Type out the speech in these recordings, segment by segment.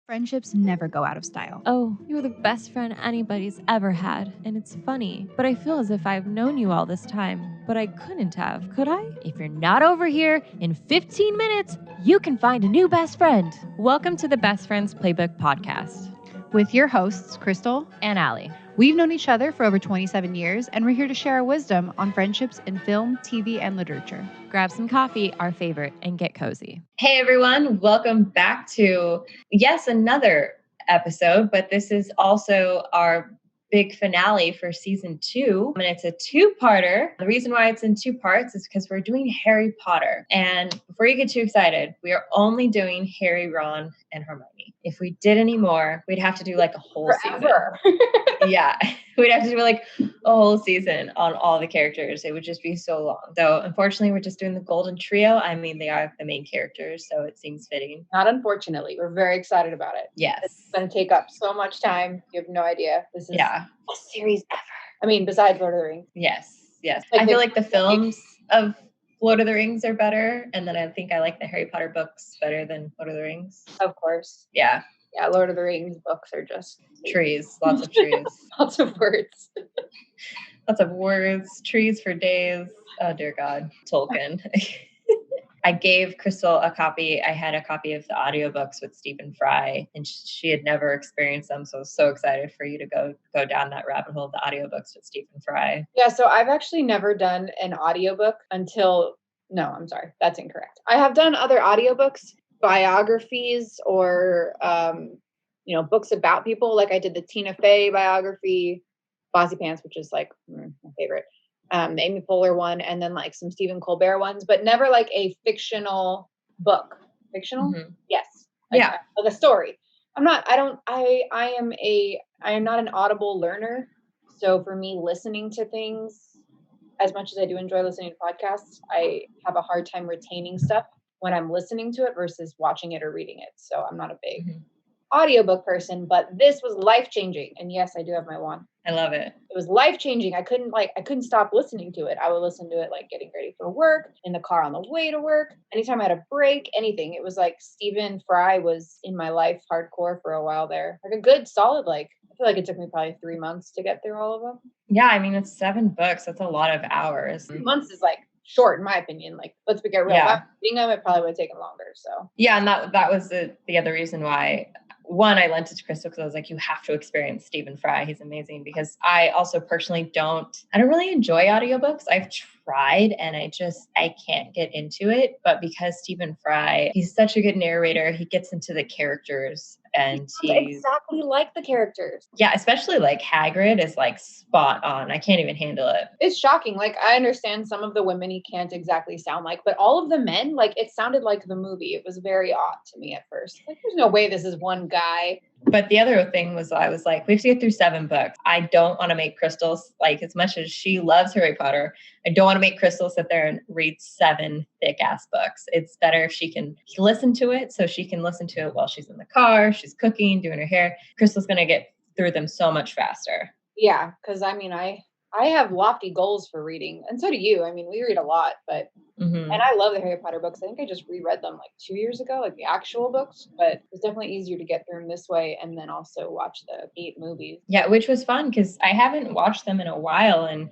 Friendships never go out of style. Oh, you're the best friend anybody's ever had, and it's funny, but I feel as if I've known you all this time, but I couldn't have, could I? If you're not over here, in 15 minutes, you can find a new best friend. Welcome to the Best Friends Playbook podcast. With your hosts, Crystal And Allie. We've known each other for over 27 years, and we're here to share our wisdom on friendships in film, TV, and literature. Grab some coffee, our favorite, and get cozy. Hey everyone, welcome back to, yes, another episode, but this is also our big finale for season 2, and it's a two-parter. The reason why it's in 2 parts is because we're doing Harry Potter. And before you get too excited, we are only doing Harry, Ron, and Hermione. If we did any more, we'd have to do like a whole Forever. season. Yeah, we'd have to do like a whole season on all the characters. It would just be so long. So unfortunately, we're just doing the Golden Trio. I mean, they are the main characters, so it seems fitting. Not unfortunately. We're very excited about it. Yes. It's going to take up so much time. You have no idea. This is Yeah. the best series ever. I mean, besides Lord of the Rings. Yes. Like I feel like the films of Lord of the Rings are better, and then I think I like the Harry Potter books better than Lord of the Rings. Of course. Yeah. Yeah, Lord of the Rings books are just Trees. Lots of trees. lots of words. Lots of words. Trees for days. Oh, dear God. Tolkien. I gave Crystal a copy. I had a copy of the audiobooks with Stephen Fry, and she had never experienced them. So I was so excited for you to go down that rabbit hole of the audiobooks with Stephen Fry. Yeah, so I've actually never done an audiobook until, no, I'm sorry, that's incorrect. I have done other audiobooks, biographies, or, books about people. Like I did the Tina Fey biography, Bossy Pants, which is like my favorite. The Amy Poehler one, and then like some Stephen Colbert ones, but never like a fictional book. Fictional? Mhm. Yes. Yeah. Like a story. I am not an audible learner. So for me, listening to things, as much as I do enjoy listening to podcasts, I have a hard time retaining stuff when I'm listening to it versus watching it or reading it. So I'm not a big audiobook person, but this was life-changing. And yes, I do have my one. I love it. It was life-changing. I couldn't stop listening to it. I would listen to it like getting ready for work, in the car on the way to work, anytime I had a break, anything. It was like Stephen Fry was in my life hardcore for a while there. Like a good solid, I feel like it took me probably 3 months to get through all of them. Yeah, I mean, it's 7 books. That's a lot of hours. 3 months is like short in my opinion. Like, let's be real. If I was reading them, it probably would have taken longer. So yeah, and that was the other reason why. One, I lent it to Crystal because I was like, you have to experience Stephen Fry. He's amazing. Because I also personally don't really enjoy audiobooks. I've tried and I can't get into it. But because Stephen Fry, he's such a good narrator, he gets into the characters and he's exactly like the characters. Yeah, especially like Hagrid is like spot on. I can't even handle it. It's shocking. Like, I understand some of the women he can't exactly sound like, but all of the men, like, it sounded like the movie. It was very odd to me at first. Like, there's no way this is one guy. But the other thing was, I was like, we have to get through 7 books. I don't want to make Crystal, like, as much as she loves Harry Potter, I don't want to make Crystal sit there and read 7 thick-ass books. It's better if she can listen to it, so she can listen to it while she's in the car, she's cooking, doing her hair. Crystal's going to get through them so much faster. Yeah, because, I mean, I have lofty goals for reading, and so do you. I mean, we read a lot, but and I love the Harry Potter books. I think I just reread them like 2 years ago, like the actual books, but it's definitely easier to get through them this way and then also watch the 8 movies. Yeah, which was fun because I haven't watched them in a while, and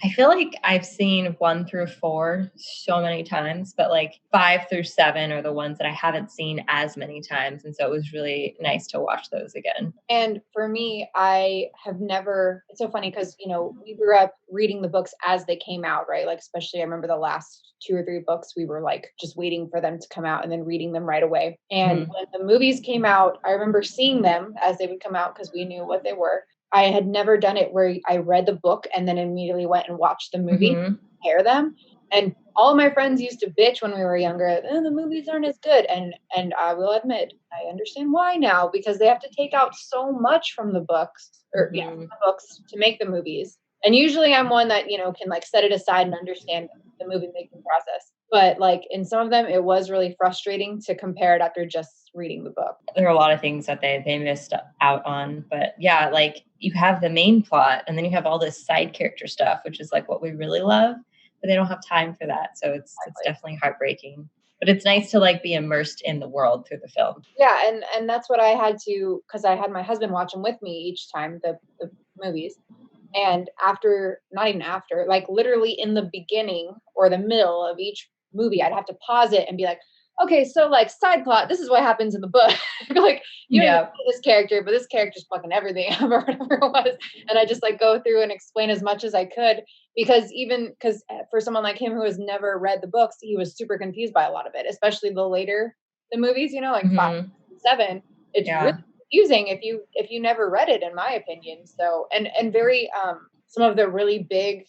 I feel like I've seen 1 through 4 so many times, but like 5 through 7 are the ones that I haven't seen as many times. And so it was really nice to watch those again. And for me, I have never, it's so funny because, we grew up reading the books as they came out, right? Like, especially I remember the last 2 or 3 books, we were like just waiting for them to come out and then reading them right away. And when the movies came out, I remember seeing them as they would come out because we knew what they were. I had never done it where I read the book and then immediately went and watched the movie, compare them. And all of my friends used to bitch when we were younger, the movies aren't as good. And I will admit, I understand why now, because they have to take out so much from the books, from the books to make the movies. And usually I'm one that, can like set it aside and understand the movie making process. But like in some of them, it was really frustrating to compare it after just reading the book. There are a lot of things that they missed out on. But yeah, like you have the main plot and then you have all this side character stuff, which is like what we really love, but they don't have time for that. So it's definitely heartbreaking. But it's nice to like be immersed in the world through the film. Yeah, and that's what I had to, because I had my husband watch them with me each time, the movies. And after, not even after, like literally in the beginning or the middle of each movie, I'd have to pause it and be like, okay, so like side plot, this is what happens in the book. Like, you don't even know this character, but this character's fucking everything or whatever it was. And I just like go through and explain as much as I could, because for someone like him who has never read the books, he was super confused by a lot of it, especially the movies, you know, like 5, 7. It's really confusing if you never read it, in my opinion. So and very some of the really big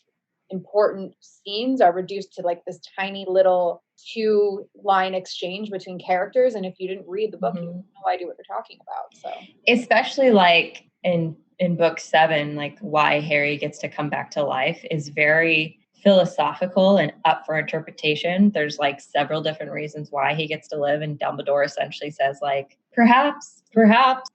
important scenes are reduced to like this tiny little 2-line exchange between characters, and if you didn't read the book, you have no idea what they're talking about. So especially like in book 7, like why Harry gets to come back to life is very philosophical and up for interpretation. There's like several different reasons why he gets to live, and Dumbledore essentially says like perhaps.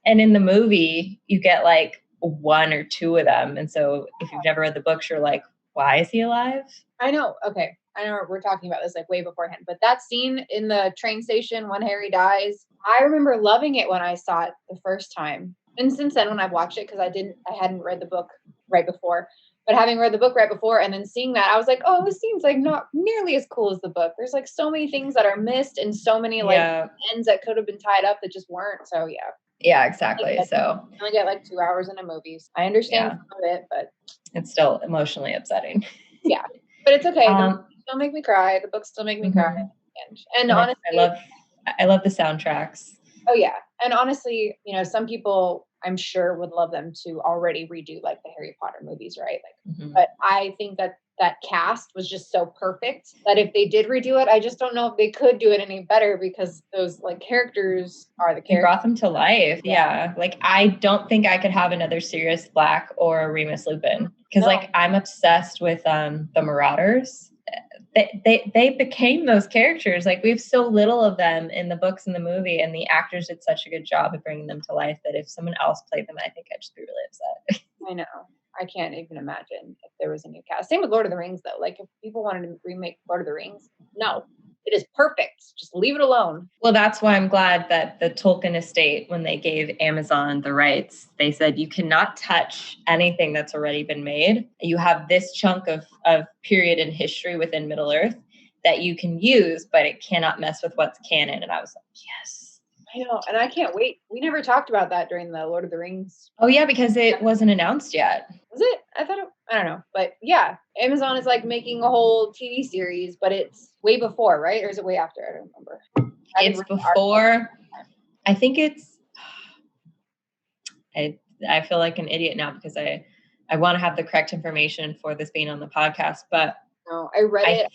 And in the movie you get like 1 or 2 of them, and so if you've never read the books, you're like, why is he alive? I know. Okay, I know we're talking about this like way beforehand, but that scene in the train station when Harry dies, I remember loving it when I saw it the first time, and since then when I've watched it, because I hadn't read the book right before. But having read the book right before and then seeing that, I was like, oh, this seems like not nearly as cool as the book. There's like so many things that are missed and so many like ends that could have been tied up that just weren't. So yeah. Yeah, exactly. So I only get like 2 hours into movies. I understand some of it, but it's still emotionally upsetting. Yeah, but it's okay. The books still make me cry. The books still make me cry. And honestly, I love the soundtracks. Oh yeah, and honestly, you know, some people I'm sure would love them to already redo like the Harry Potter movies, right? Like, but I think that cast was just so perfect that if they did redo it, I just don't know if they could do it any better, because those like characters are the characters. They brought them to life. Yeah. Like I don't think I could have another Sirius Black or a Remus Lupin, because like I'm obsessed with the Marauders. They became those characters. Like we have so little of them in the books and the movie, and the actors did such a good job of bringing them to life that if someone else played them, I think I'd just be really upset. I know. I can't even imagine if there was a new cast. Same with Lord of the Rings, though. Like if people wanted to remake Lord of the Rings, no, it is perfect. Just leave it alone. Well, that's why I'm glad that the Tolkien estate, when they gave Amazon the rights, they said you cannot touch anything that's already been made. You have this chunk of period in history within Middle Earth that you can use, but it cannot mess with what's canon. And I was like, yes. I know, and I can't wait. We never talked about that during the Lord of the Rings. Oh yeah, because it wasn't announced yet. Was it? I don't know. But yeah, Amazon is like making a whole TV series, but it's way before, right? Or is it way after? I don't remember. It's before. I think it's. I feel like an idiot now because I want to have the correct information for this being on the podcast, but no, I read it.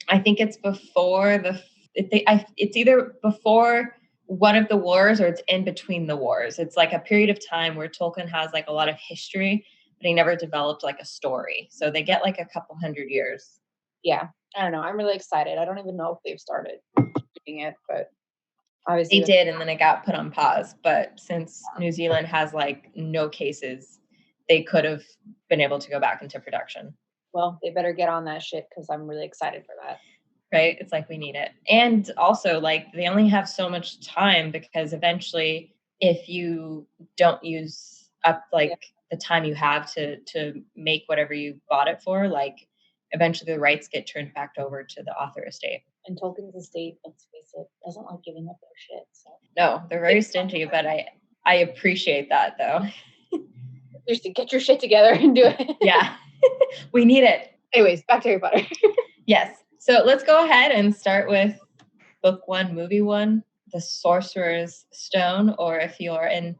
I think it's before it's either before one of the wars or it's in between the wars. It's like a period of time where Tolkien has like a lot of history, but he never developed like a story. So they get like a couple hundred years. Yeah. I don't know. I'm really excited. I don't even know if they've started doing it, but obviously they did, and then it got put on pause. But since New Zealand has like no cases, they could have been able to go back into production. Well, they better get on that shit, because I'm really excited for that. Right? It's like we need it. And also like they only have so much time, because eventually if you don't use up like the time you have to make whatever you bought it for, like eventually the rights get turned back over to the author estate. And Tolkien's estate, let's face it, doesn't like giving up their shit. So. No, they're very stingy, but I appreciate that though. Just to get your shit together and do it. Yeah. We need it. Anyways, back to Harry Potter. Yes. So let's go ahead and start with book 1, movie 1, The Sorcerer's Stone, or if you're in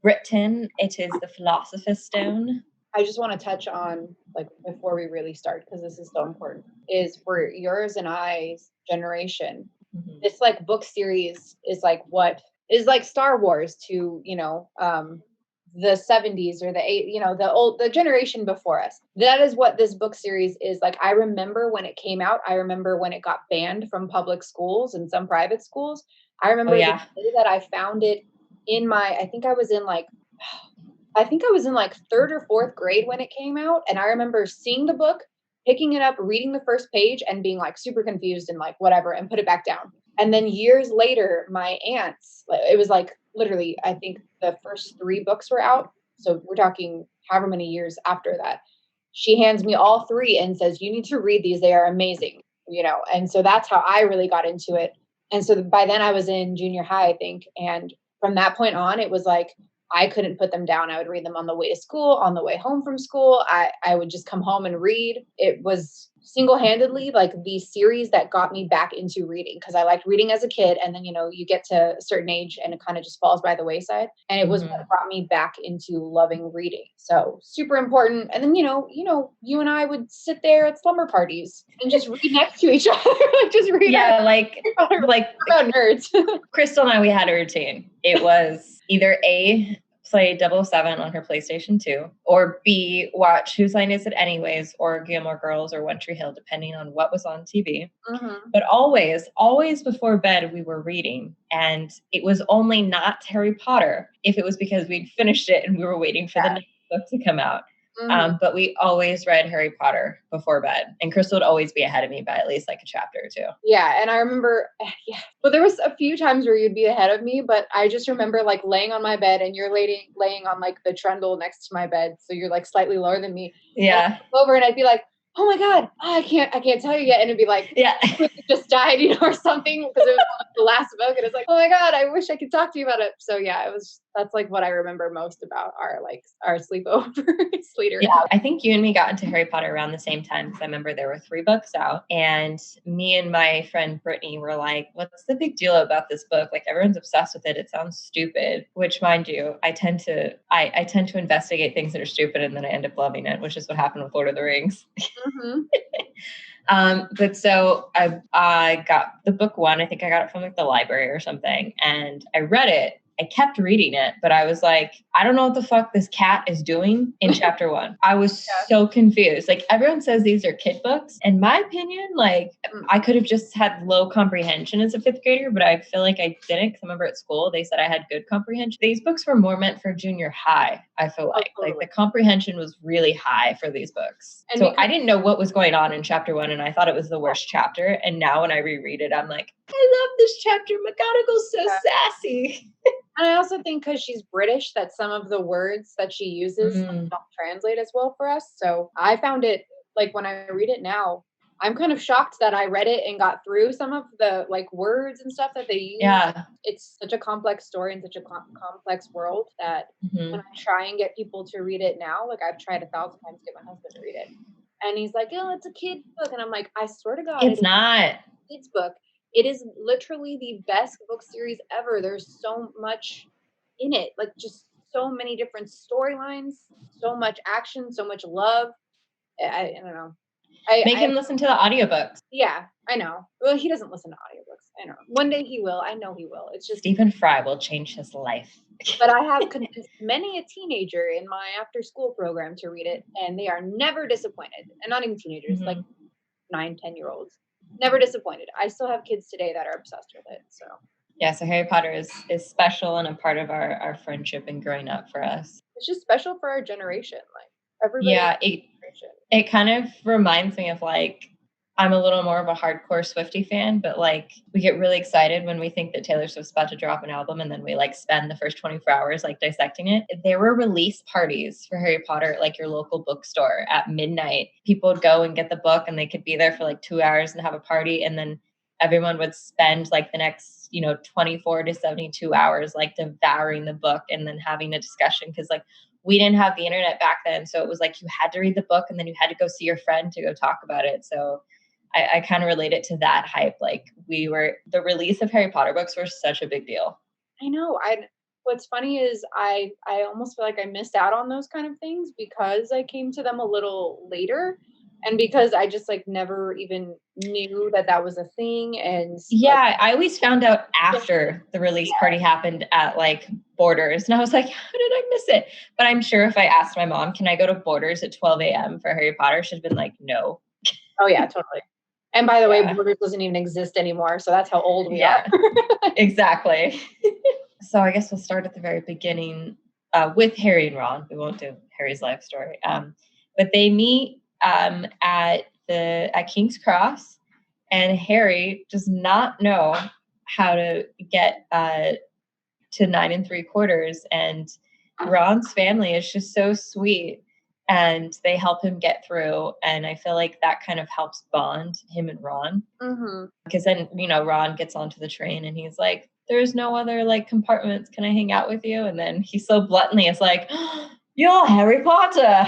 Britain, it is the Philosopher's Stone. I just want to touch on, like, before we really start, because this is so important, is for yours and I's generation. Mm-hmm. This like book series is like what is like Star Wars to, you know, the 70s or the generation before us. That is what this book series is like. I remember when it came out. I remember when it got banned from public schools and some private schools. I remember the day that I found it in I think I was in like 3rd or 4th grade when it came out. And I remember seeing the book, picking it up, reading the first page and being like super confused and like whatever and put it back down. And then years later, my aunts, it was like literally, I think the first 3 books were out. So we're talking however many years after that. She hands me all 3 and says, you need to read these. They are amazing, you know? And so that's how I really got into it. And so by then I was in junior high, I think. And from that point on, it was like, I couldn't put them down. I would read them on the way to school, on the way home from school. I would just come home and read. It was single-handedly like the series that got me back into reading because I liked reading as a kid. And then, you know, you get to a certain age and it kind of just falls by the wayside. And it was what brought me back into loving reading. So super important. And then, you know, you and I would sit there at slumber parties and just read next to each other. Like just read. Yeah, like about nerds. Crystal and I, we had a routine. It was either A, play 007 on her PlayStation 2, or B, watch Whose Line Is It Anyways, or Gilmore Girls, or One Tree Hill, depending on what was on TV. But always before bed, we were reading. And it was only not Harry Potter if it was because we'd finished it and we were waiting for the next book to come out. But we always read Harry Potter before bed. And Crystal would always be ahead of me by at least like a chapter or 2. Yeah. And I remember, well, there was a few times where you'd be ahead of me, but I just remember like laying on my bed and you're laying on like the trundle next to my bed. So you're like slightly lower than me. Yeah. Over and I'd be like, oh my God, I can't tell you yet. And it'd be like, it just died, you know, or something, because it was the last book. And it's like, oh my God, I wish I could talk to you about it. So yeah, that's like what I remember most about our sleepover later. Yeah, I think you and me got into Harry Potter around the same time because I remember there were 3 books out, and me and my friend Brittany were like, "What's the big deal about this book? Like everyone's obsessed with it. It sounds stupid." Which, mind you, I tend to investigate things that are stupid, and then I end up loving it, which is what happened with Lord of the Rings. But so I got the book 1. I think I got it from like the library or something, and I read it. I kept reading it, but I was like, I don't know what the fuck this cat is doing in chapter 1. I was so confused. Like everyone says these are kid books. In my opinion, like I could have just had low comprehension as a 5th grader, but I feel like I didn't, because I remember at school they said I had good comprehension. These books were more meant for junior high, I feel like. Totally. Like the comprehension was really high for these books. And so I didn't know what was going on in chapter 1, and I thought it was the worst chapter. And now when I reread it, I'm like, I love this chapter. McGonagall's so sassy. And I also think because she's British that some of the words that she uses don't translate as well for us. So I found it, like when I read it now, I'm kind of shocked that I read it and got through some of the like words and stuff that they use. Yeah. It's such a complex story and such a complex world that when I try and get people to read it now, like I've tried 1,000 times to get my husband to read it. And he's like, oh, it's a kid's book. And I'm like, I swear to God, it's not a kid's book. It is literally the best book series ever. There's so much in it, like just so many different storylines, so much action, so much love. I don't know. Make him listen to the audiobooks. Yeah, I know. Well, he doesn't listen to audiobooks. I know. One day he will. I know he will. It's just Stephen Fry will change his life. But I have convinced many a teenager in my after-school program to read it, and they are never disappointed. And not even teenagers, like 9, 10-year-olds. Never disappointed. I still have kids today that are obsessed with it. So yeah, so Harry Potter is special and a part of our friendship and growing up for us. It's just special for our generation. Like everybody. Yeah, it kind of reminds me of like, I'm a little more of a hardcore Swiftie fan, but like we get really excited when we think that Taylor Swift's about to drop an album, and then we like spend the first 24 hours like dissecting it. There were release parties for Harry Potter at like your local bookstore at midnight. People would go and get the book, and they could be there for like 2 hours and have a party, and then everyone would spend like the next 24 to 72 hours like devouring the book and then having a discussion, because like we didn't have the internet back then, so it was like you had to read the book and then you had to go see your friend to go talk about it. So I kind of relate it to that hype. Like the release of Harry Potter books were such a big deal. I know. What's funny is I almost feel like I missed out on those kind of things because I came to them a little later, and because I just like never even knew that was a thing. And yeah, I always found out after the release party happened at like Borders, and I was like, how did I miss it? But I'm sure if I asked my mom, can I go to Borders at 12 a.m. for Harry Potter, she'd have been like, no. Oh yeah, totally. And by the way, Borders doesn't even exist anymore. So that's how old we are. Exactly. So I guess we'll start at the very beginning with Harry and Ron. We won't do Harry's life story. But they meet at at King's Cross, and Harry does not know how to get to 9 3/4, and Ron's family is just so sweet, and they help him get through. And I feel like that kind of helps bond him and Ron, because then Ron gets onto the train and he's like, "There's no other like compartments. Can I hang out with you?" And then he so bluntly is like, "Oh, you're Harry Potter."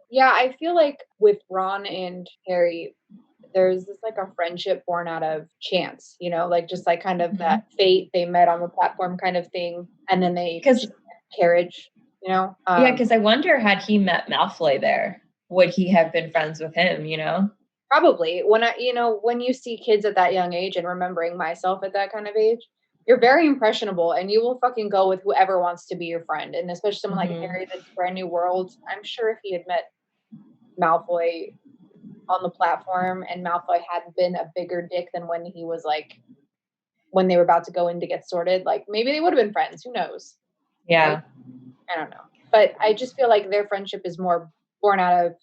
Yeah, I feel like with Ron and Harry, there's this like a friendship born out of chance, like just like kind of that fate, they met on the platform kind of thing, and then they just carriage, yeah, because I wonder, had he met Malfoy there, would he have been friends with him? Probably. When you see kids at that young age, and remembering myself at that kind of age, you're very impressionable, and you will fucking go with whoever wants to be your friend. And especially someone like Harry, that's brand new world. I'm sure if he had met Malfoy on the platform, and Malfoy had been a bigger dick than when he was like, when they were about to go in to get sorted, like maybe they would have been friends. Who knows? Yeah. Like, I don't know. But I just feel like their friendship is more born out of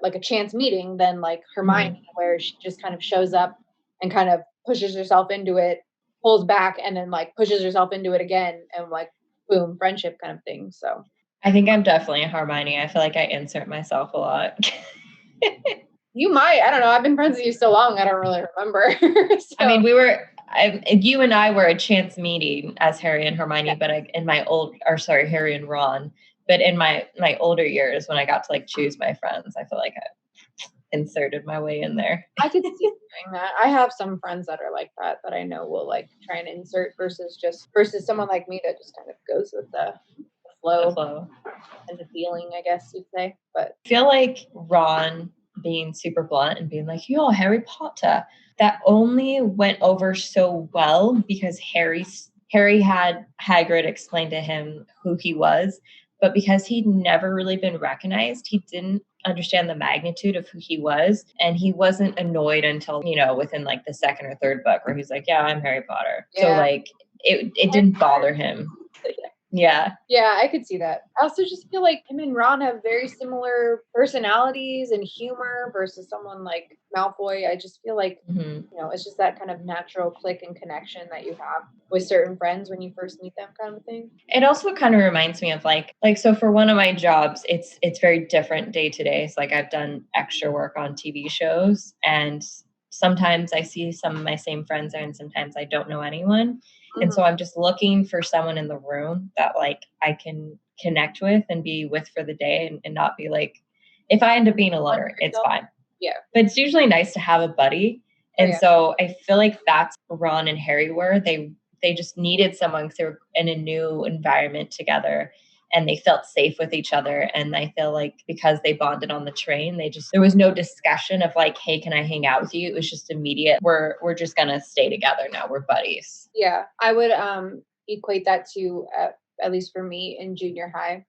like a chance meeting than like Hermione, where she just kind of shows up and kind of pushes herself into it, pulls back, and then like pushes herself into it again, and like boom, friendship kind of thing. So I think I'm definitely a Hermione. I feel like I insert myself a lot. You might. I don't know. I've been friends with you so long, I don't really remember. So. I mean, you and I were a chance meeting as Harry and Hermione, but Harry and Ron. But in my older years, when I got to like choose my friends, I feel like I inserted my way in there. I could see you doing that. I have some friends that are like that I know will like try and insert versus someone like me that just kind of goes with the flow and the feeling, I guess you'd say. But I feel like Ron being super blunt and being like, "You're Harry Potter," that only went over so well because Harry had Hagrid explain to him who he was, but because he'd never really been recognized, he didn't understand the magnitude of who he was, and he wasn't annoyed until within like the second or third book where he's like, "Yeah, I'm Harry Potter." Yeah. So like it didn't bother him. Yeah. Yeah, I could see that. I also just feel like him and Ron have very similar personalities and humor versus someone like Malfoy. I just feel like, it's just that kind of natural click and connection that you have with certain friends when you first meet them kind of thing. It also kind of reminds me of like so for one of my jobs, it's very different day to day. So like I've done extra work on TV shows, and sometimes I see some of my same friends there and sometimes I don't know anyone. And so I'm just looking for someone in the room that like I can connect with and be with for the day, and not be like, if I end up being a loner, it's fine. Yeah. But it's usually nice to have a buddy. And so I feel like that's Ron and Harry were. They just needed someone because they were in a new environment together and they felt safe with each other. And I feel like because they bonded on the train, there was no discussion of like, "Hey, can I hang out with you?" It was just immediate. We're just going to stay together now. We're buddies. Yeah. I would equate that to, at least for me in junior high,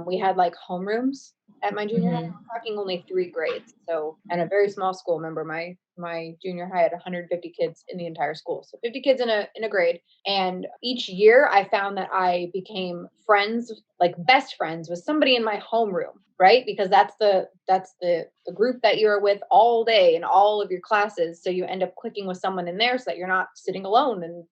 we had like homerooms at my junior high. I'm talking only 3 grades. So, and a very small school. Remember, my junior high had 150 kids in the entire school. So 50 kids in a grade. And each year I found that I became friends, like best friends with somebody in my homeroom, right? Because that's the group that you're with all day in all of your classes. So you end up clicking with someone in there so that you're not sitting alone and,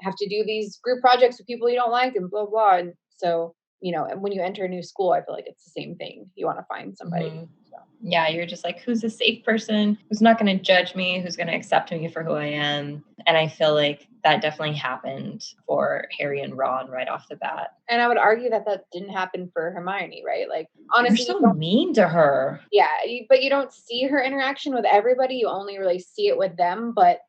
have to do these group projects with people you don't like and blah, blah. And so, and when you enter a new school, I feel like it's the same thing. You want to find somebody. So. Yeah, you're just like, who's a safe person, who's not going to judge me, who's going to accept me for who I am. And I feel like that definitely happened for Harry and Ron right off the bat. And I would argue that didn't happen for Hermione, right? Like, honestly, you're so mean to her. Yeah, but you don't see her interaction with everybody. You only really see it with them. But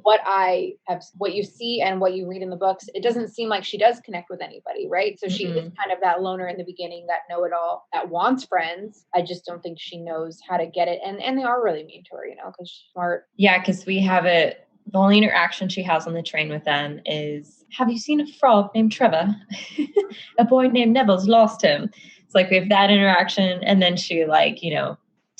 what you see and what you read in the books, it doesn't seem like she does connect with anybody, right? So she is kind of that loner in the beginning, that know-it-all, that wants friends. I just don't think she knows how to get it. And they are really mean to her, because she's smart. Yeah, because we have it. The only interaction she has on the train with them is, "Have you seen a frog named Trevor? A boy named Neville's lost him." It's like we have that interaction, and then she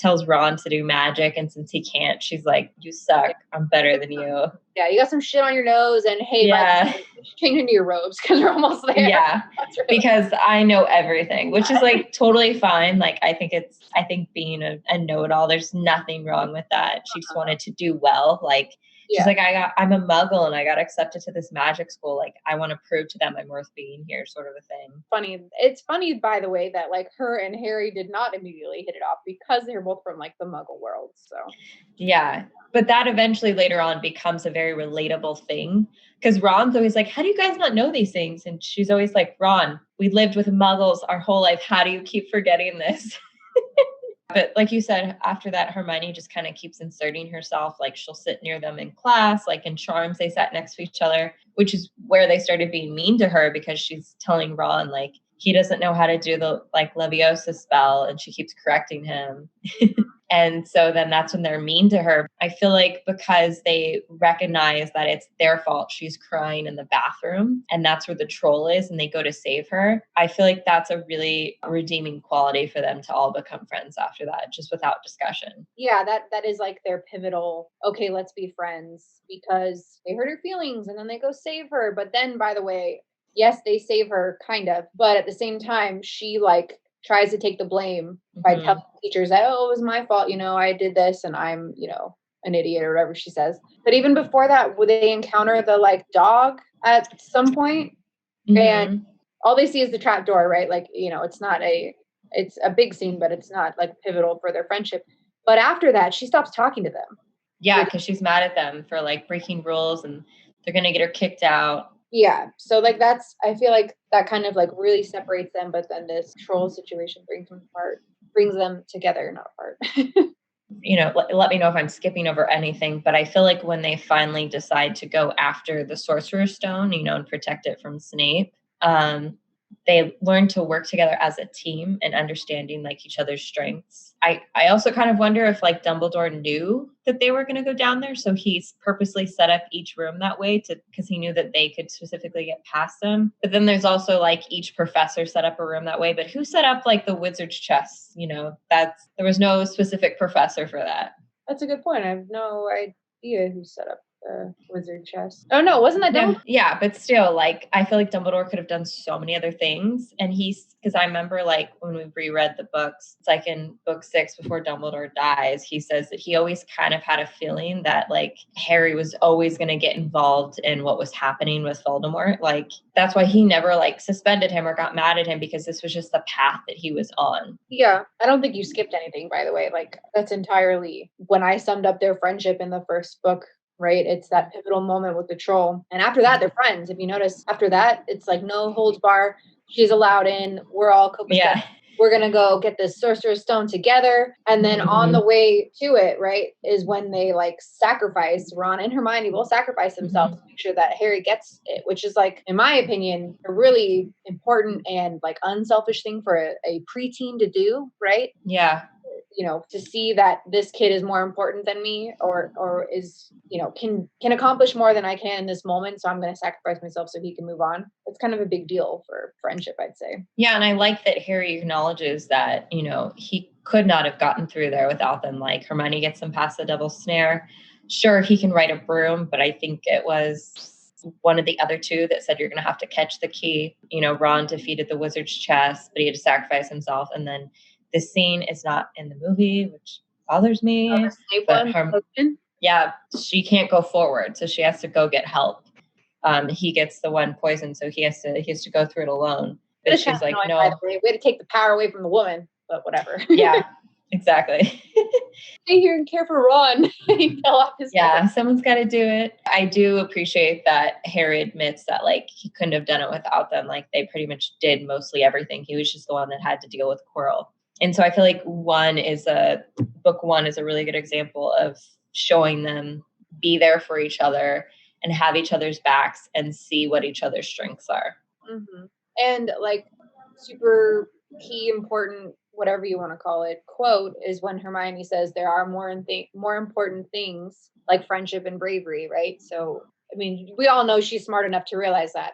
tells Ron to do magic, and since he can't, she's like, you suck, I'm better than you. Yeah, you got some shit on your nose, and hey, Yeah. by the way, you should change into your robes because we're almost there. Yeah, That's really because I know everything, which is like totally fine. Like, I think being a know-it-all, there's nothing wrong with that. She just wanted to do well. Like, she's like, I'm a muggle and I got accepted to this magic school. Like, I want to prove to them I'm worth being here, sort of a thing. funny. It's funny, by the way, that like her and Harry did not immediately hit it off because they're both from like the Muggle world. So yeah, but that eventually later on becomes a very relatable thing, because Ron's always like, how do you guys not know these things? And she's always like, Ron, we lived with Muggles our whole life. How do you keep forgetting this? But like you said, after that, Hermione just kind of keeps inserting herself. Like, she'll sit near them in class. Like in Charms, they sat next to each other, which is where they started being mean to her, because she's telling Ron, like, he doesn't know how to do the like Leviosa spell, and she keeps correcting him. And so then that's when they're mean to her. I feel like because they recognize that it's their fault she's crying in the bathroom, and that's where the troll is, and they go to save her. I feel like that's a really redeeming quality for them to all become friends after that, just without discussion. yeah, that is like their pivotal, okay, let's be friends, because they hurt her feelings and then they go save her. But then, by the way, yes, they save her kind of, but at the same time, she like tries to take the blame by telling teachers that, oh, it was my fault, I did this and I'm, an idiot or whatever she says. But even before that, would they encounter the like dog at some point? And all they see is the trap door, right? Like, it's a big scene, but it's not like pivotal for their friendship. But after that, she stops talking to them. Yeah, because she's mad at them for like breaking rules, and they're going to get her kicked out. Yeah. So like I feel like that kind of like really separates them, but then this troll situation brings them together, not apart. Let me know if I'm skipping over anything, but I feel like when they finally decide to go after the Sorcerer's Stone, and protect it from Snape, they learn to work together as a team and understanding like each other's strengths. I also kind of wonder if like Dumbledore knew that they were going to go down there, so he's purposely set up each room that way because he knew that they could specifically get past them. But then there's also like each professor set up a room that way. But who set up like the wizard's chest? There was no specific professor for that. That's a good point. I have no idea who set up the wizard chest. Oh no, wasn't that Dumbledore? Yeah, but still, like, I feel like Dumbledore could have done so many other things. And because I remember like when we reread the books, it's like in book 6 before Dumbledore dies, he says that he always kind of had a feeling that like Harry was always going to get involved in what was happening with Voldemort. Like, that's why he never like suspended him or got mad at him, because this was just the path that he was on. Yeah, I don't think you skipped anything, by the way. Like, that's entirely when I summed up their friendship in the first book. Right? It's that pivotal moment with the troll. And after that, they're friends. If you notice, after that, it's like no holds bar. She's allowed in. We're all copacetic. Yeah. We're going to go get this Sorcerer's Stone together. And then on the way to it, right, is when they like sacrifice. Ron and Hermione will sacrifice themselves to make sure that Harry gets it, which is like, in my opinion, a really important and like unselfish thing for a preteen to do, right? Yeah. To see that this kid is more important than me or is, can accomplish more than I can in this moment. So I'm going to sacrifice myself so he can move on. It's kind of a big deal for friendship, I'd say. Yeah. And I like that Harry acknowledges that, he could not have gotten through there without them. Like, Hermione gets him past the devil's snare. Sure, he can ride a broom, but I think it was one of the other two that said you're going to have to catch the key. Ron defeated the wizard's chest, but he had to sacrifice himself. And then this scene is not in the movie, which bothers me. But she can't go forward, so she has to go get help. He gets the one poison, so he has to go through it alone. But she's like, no, way to take the power away from the woman, but whatever. Yeah, exactly. Stay here and care for Ron. He fell off his head. Someone's got to do it. I do appreciate that Harry admits that like he couldn't have done it without them. Like, they pretty much did mostly everything. He was just the one that had to deal with Quirrell. And so I feel like book 1 is a really good example of showing them be there for each other and have each other's backs and see what each other's strengths are. Mm-hmm. And like super key, important, whatever you want to call it, quote is when Hermione says there are more important things like friendship and bravery, right? So, I mean, we all know she's smart enough to realize that,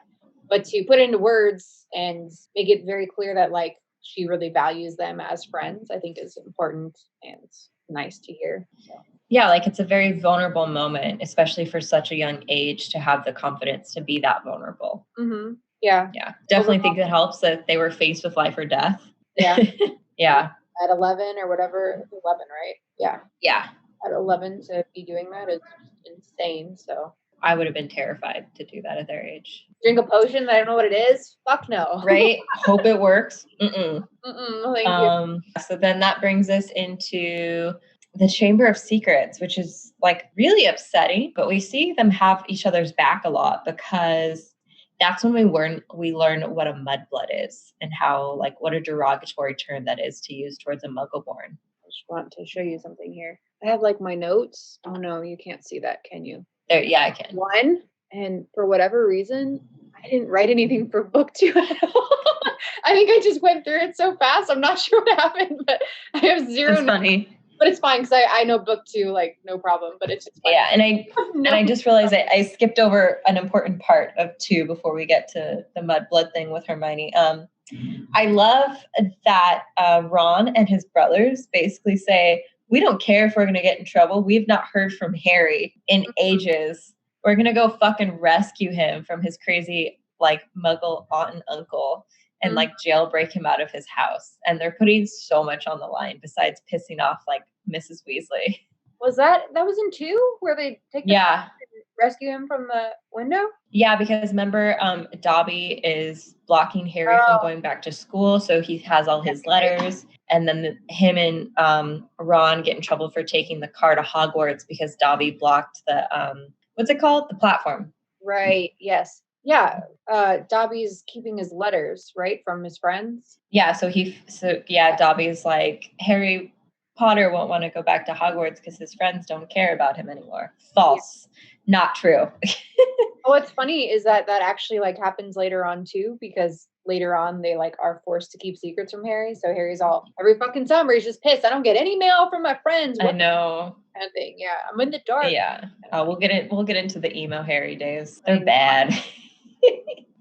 but to put it into words and make it very clear that like she really values them as friends, I think is important and nice to hear. So. Yeah, like it's a very vulnerable moment, especially for such a young age to have the confidence to be that vulnerable. Mm-hmm. Yeah. Yeah, definitely think it helps that they were faced with life or death. Yeah. Yeah. At 11 or whatever, 11, right? Yeah. Yeah. At 11 to be doing that is insane. So I would have been terrified to do that at their age. drink a potion that I don't know what it is? Fuck no. Right? Hope it works. Mm-mm, thank you. So then that brings us into the Chamber of Secrets, which is like really upsetting, but we see them have each other's back a lot because that's when we learn what a mudblood is and how, like, what a derogatory term that is to use towards a Muggleborn. I just want to show you something here. I have like my notes. Oh no, you can't see that, can you? There, yeah, I can. One, and for whatever reason, I didn't write anything for book 2 at all. I think I just went through it so fast. I'm not sure what happened, but I have zero. That's funny. But it's fine because I know book 2, like, no problem, but it's just fine. Yeah, and I just realized I skipped over an important part of 2 before we get to the mudblood thing with Hermione. I love that Ron and his brothers basically say, we don't care if we're going to get in trouble. We've not heard from Harry in ages. We're going to go fucking rescue him from his crazy, like, Muggle aunt and uncle and like jailbreak him out of his house. And they're putting so much on the line besides pissing off like Mrs. Weasley. That was in 2 where they take and rescue him from the window? Yeah, because remember, Dobby is blocking Harry from going back to school, so he has all his letters, and then him and Ron get in trouble for taking the car to Hogwarts because Dobby blocked the what's it called? The platform. Right. Yes. Yeah. Dobby's keeping his letters, right, from his friends. Yeah. So Dobby's like, Harry Potter won't want to go back to Hogwarts because his friends don't care about him anymore. False. Yeah. Not true. What's funny is that actually like happens later on too, because later on they like are forced to keep secrets from Harry. So Harry's all every fucking summer he's just pissed. I don't get any mail from my friends. I know. Kind of thing. Yeah. I'm in the dark. Yeah. We'll get into the emo Harry days. They're bad.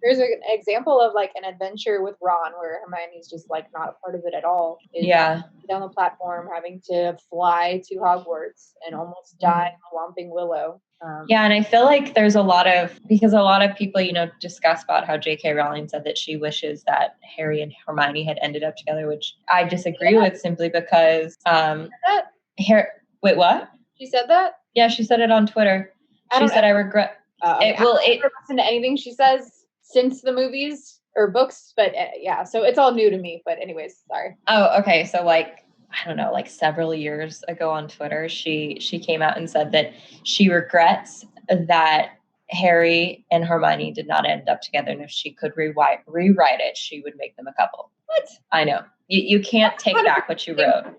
There's an example of like an adventure with Ron where Hermione's just like not a part of it at all. Yeah. Down the platform, having to fly to Hogwarts and almost die in the Whomping Willow. Yeah, and I feel like there's a lot of people, discuss about how J.K. Rowling said that she wishes that Harry and Hermione had ended up together, which I disagree with simply because wait, what? She said that? Yeah, she said it on Twitter. She said, I regret. I never listen to anything she says since the movies or books, but yeah, so it's all new to me. But anyways, sorry. Oh, okay. So like, I don't know, like several years ago on Twitter, she came out and said that she regrets that Harry and Hermione did not end up together, and if she could rewrite it, she would make them a couple. What? I know. You can't take back what you wrote.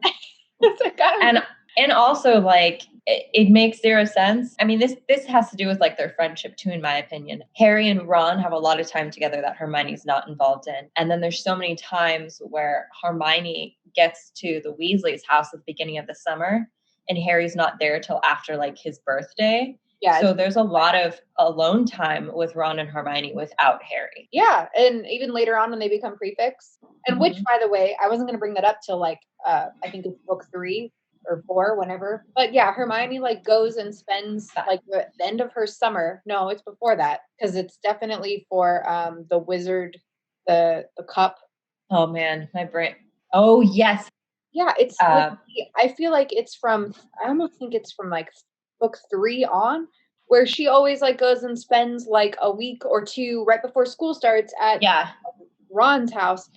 And also, like, it makes zero sense. I mean, this has to do with like their friendship too, in my opinion. Harry and Ron have a lot of time together that Hermione's not involved in. And then there's so many times where Hermione gets to the Weasley's house at the beginning of the summer and Harry's not there till after like his birthday. Yeah. So there's a lot of alone time with Ron and Hermione without Harry. Yeah. And even later on when they become prefects. And which, by the way, I wasn't going to bring that up till like, I think it's book 3 or 4, whenever. But yeah, Hermione like goes and spends like the end of her summer. No, it's before that because it's definitely for the wizard, the cup. Oh man, my brain. Oh yes. Yeah, it's. I feel like it's from. I almost think it's from like book 3 on, where she always like goes and spends like a week or 2 right before school starts at Ron's house,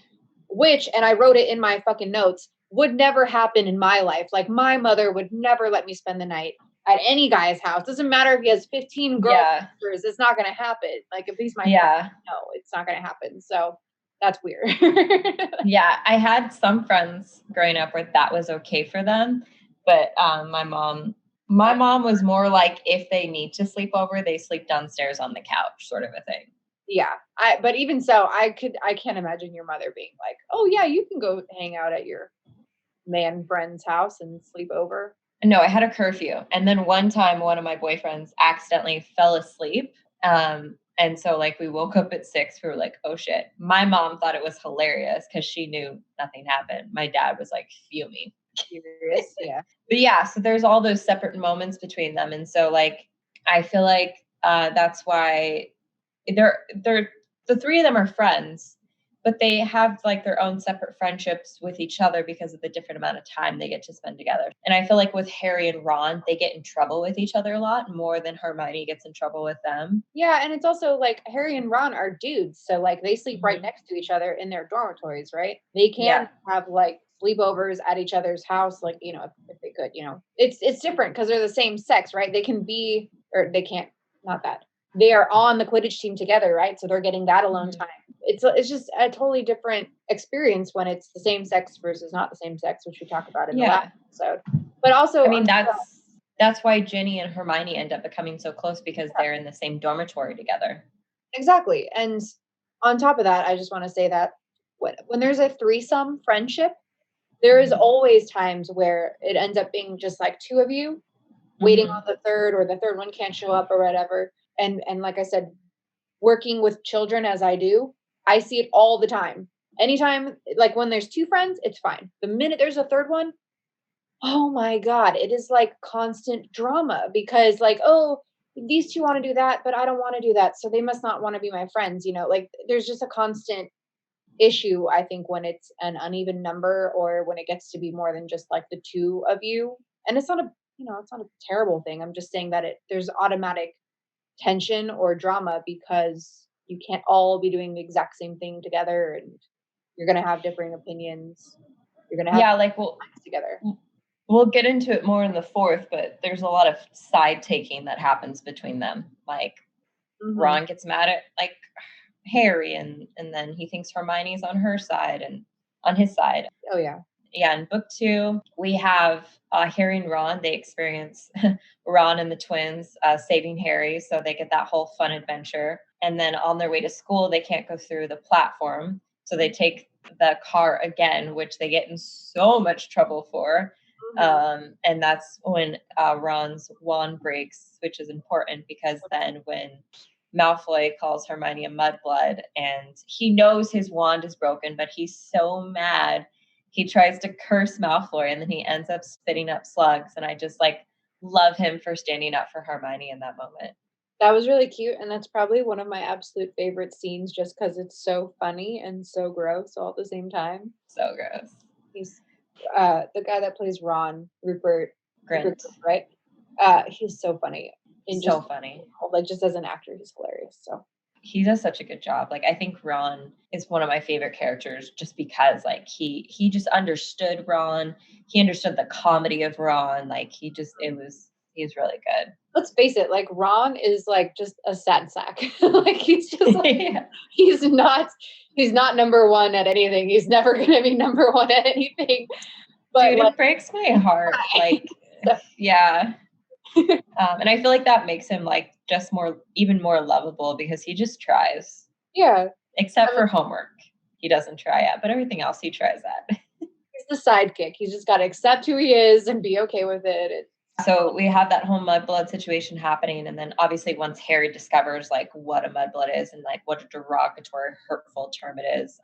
which, and I wrote it in my fucking notes, would never happen in my life. Like my mother would never let me spend the night at any guy's house. Doesn't matter if he has 15 girlfriends, it's not going to happen. Like if he's my friend, no, it's not going to happen. So that's weird. Yeah, I had some friends growing up where that was okay for them, but my mom was more like if they need to sleep over, they sleep downstairs on the couch, sort of a thing. Yeah, but even so, I can't imagine your mother being like, "Oh yeah, you can go hang out at your man friend's house and sleep over." No, I had a curfew, and then one time, one of my boyfriends accidentally fell asleep And so like we woke up at 6, we were like, oh shit. My mom thought it was hilarious because she knew nothing happened. My dad was like fuming. Curious. Yeah. But yeah, so there's all those separate moments between them. And so like I feel like that's why they're the three of them are friends, but they have like their own separate friendships with each other because of the different amount of time they get to spend together. And I feel like with Harry and Ron, they get in trouble with each other a lot more than Hermione gets in trouble with them. Yeah, and it's also like Harry and Ron are dudes, so like they sleep right Mhm. next to each other in their dormitories, right? They can Yeah. have like sleepovers at each other's house, like if they could, it's different because they're the same sex, right? They can be, or they can't, not that they are on the Quidditch team together, right? So they're getting that alone Mhm. time. It's just a totally different experience when it's the same sex versus not the same sex, which we talked about in the last episode. But also, I mean, that's why Ginny and Hermione end up becoming so close because they're in the same dormitory together. exactly. And on top of that, I just want to say that when there's a threesome friendship, there is always times where it ends up being just like two of you waiting on the third, or the third one can't show up or whatever. And like I said, working with children as I do, I see it all the time. Anytime, like when there's two friends, it's fine. The minute there's a third one, oh my God, it is like constant drama because like, oh, these two want to do that, but I don't want to do that. So they must not want to be my friends. Like there's just a constant issue, I think, when it's an uneven number or when it gets to be more than just like the two of you. And it's not it's not a terrible thing. I'm just saying that there's automatic tension or drama because you can't all be doing the exact same thing together, and you're going to have differing opinions. You're going to have like together. We'll get into it more in the fourth, but there's a lot of side taking that happens between them. Like Ron gets mad at like Harry, and then he thinks Hermione's on her side and on his side. Oh yeah. Yeah, in book 2, we have Harry and Ron. They experience Ron and the twins saving Harry, so they get that whole fun adventure. And then on their way to school, they can't go through the platform, so they take the car again, which they get in so much trouble for. And that's when Ron's wand breaks, which is important because then when Malfoy calls Hermione a mudblood, and he knows his wand is broken, but he's so mad. He tries to curse Malfoy, and then he ends up spitting up slugs. And I just like love him for standing up for Hermione in that moment. That was really cute, and that's probably one of my absolute favorite scenes just because it's so funny and so gross all at the same time. So gross. He's the guy that plays Ron, Rupert Grint. right? He's so funny. And So funny. Like just as an actor, he's hilarious. So he does such a good job. Like I think Ron is one of my favorite characters just because like he just understood Ron. He understood the comedy of Ron. Like he's really good. Let's face it, like Ron is like just a sad sack. Like he's just like, Yeah. he's not number one at anything. He's never gonna be number one at anything. But dude, it breaks my heart. Like yeah. And I feel like that makes him like just even more lovable because he just tries. Yeah. Except for homework. He doesn't try at, but everything else he tries at. He's the sidekick. He's just got to accept who he is and be okay with it. So we have that whole mudblood situation happening. And then obviously once Harry discovers like what a mudblood is and like what a derogatory, hurtful term it is,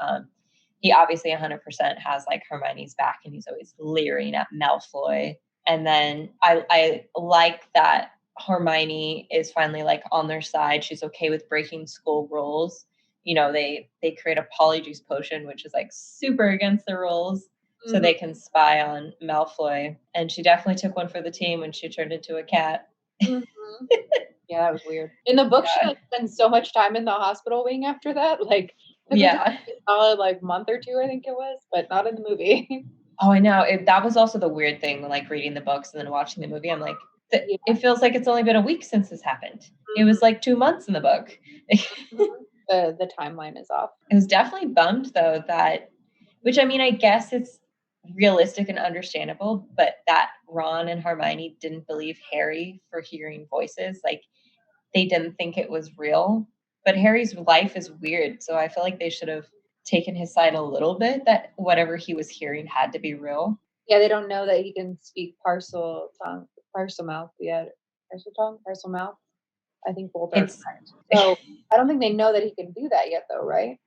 he obviously 100% has like Hermione's back and he's always leering at Malfoy. And then I like that Hermione is finally like on their side. She's okay with breaking school rules. They create a polyjuice potion, which is like super against the rules. So they can spy on Malfoy. And she definitely took one for the team when she turned into a cat. Yeah, that was weird. In the book, she spends so much time in the hospital wing after that. Like, a solid like month or two, I think it was, but not in the movie. Oh, I know. That was also the weird thing, like reading the books and then watching the movie. I'm like, it feels like it's only been a week since this happened. It was like 2 months in the book. The timeline is off. I was definitely bummed though which I mean, I guess it's realistic and understandable, but that Ron and Hermione didn't believe Harry for hearing voices. Like they didn't think it was real. But Harry's life is weird, so I feel like they should have taken his side a little bit, that whatever he was hearing had to be real. Yeah, they don't know that he can speak parcel mouth yet. Parcel mouth? I think both are It's correct. So I don't think they know that he can do that yet, though, right?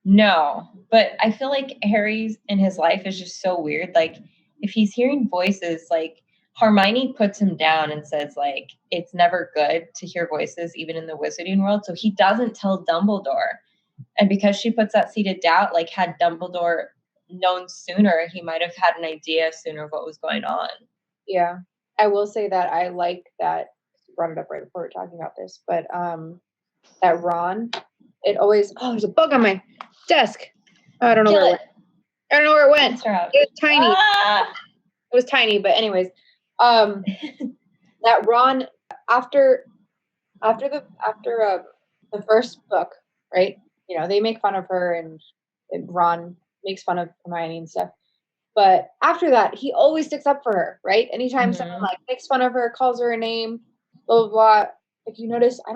no, but I feel like Harry's in his life is just so weird. Like, if he's hearing voices, like Hermione puts him down and says, like, it's never good to hear voices, even in the wizarding world. So he doesn't tell Dumbledore. And because she puts that seed of doubt, like, had Dumbledore known sooner, he might have had an idea sooner of what was going on. Yeah. I will say that I like that you brought it up right before we were talking about this, but that Ron, it always there's a bug on my desk. I don't know where it went. I don't know where it went. It was tiny. Ah! It was tiny, but anyways, that Ron after the first book, right? You know, they make fun of her and Ron makes fun of Hermione and stuff. But after that, he always sticks up for her, right? Anytime someone like makes fun of her, calls her a name, blah blah blah. If you notice, I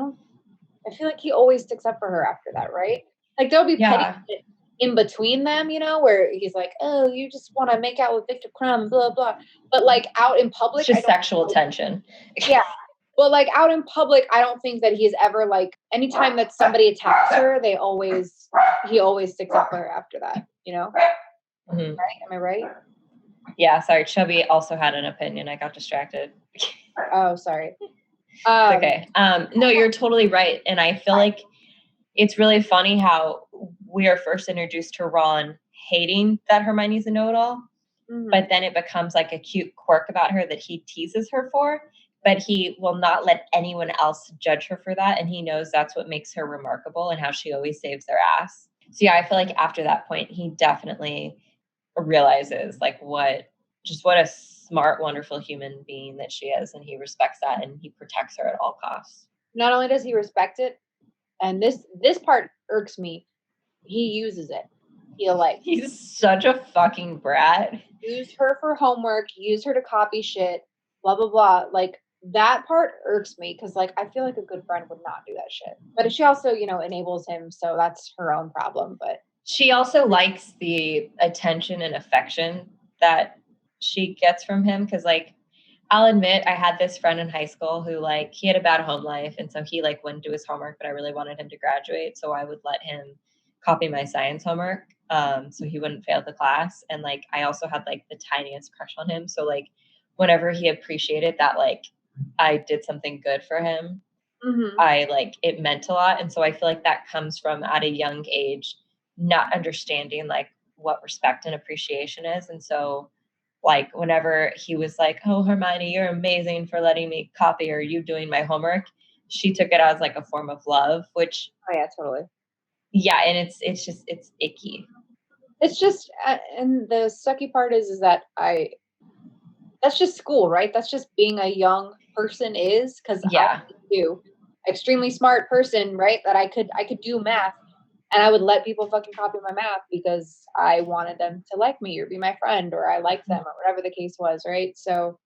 feel like he always sticks up for her after that, right? Like there'll be petty shit in between them, you know, where he's like, "Oh, you just want to make out with Victor Crumb, blah blah." But like out in public, It's just sexual tension. Yeah. But like out in public, I don't think that he's ever like anytime that somebody attacks her, he always sticks up for her after that, you know? Mm-hmm. Right? Am I right? Yeah, sorry. Chubby also had an opinion. I got distracted. Oh, sorry. Okay. No, you're totally right. And I feel like it's really funny how we are first introduced to Ron hating that Hermione's a know-it-all, but then it becomes like a cute quirk about her that he teases her for, but he will not let anyone else judge her for that. And he knows that's what makes her remarkable and how she always saves their ass. So yeah, I feel like after that point, he definitely realizes like what a smart, wonderful human being that she is. And he respects that and he protects her at all costs. Not only does he respect it, and this part irks me, he uses it. He's such a fucking brat. Use her for homework, use her to copy shit, blah blah blah. Like that part irks me because like I feel like a good friend would not do that shit. But she also, you know, enables him, so that's her own problem. But she also likes the attention and affection that she gets from him because like I'll admit I had this friend in high school who like he had a bad home life and so he like wouldn't do his homework, but I really wanted him to graduate, so I would let him copy my science homework so he wouldn't fail the class. And like I also had like the tiniest crush on him, so like whenever he appreciated that like I did something good for him, I like it meant a lot. And so I feel like that comes from at a young age not understanding like what respect and appreciation is. And so like whenever he was like, "Oh, Hermione, you're amazing for letting me copy or you doing my homework," she took it as like a form of love, which yeah, totally. Yeah, and it's icky. It's just and the sucky part is that that's just school, right? That's just being a young person is because Yeah. I do extremely smart person, right? That I could do math and I would let people fucking copy my math because I wanted them to like me or be my friend or I liked them or whatever the case was, right? So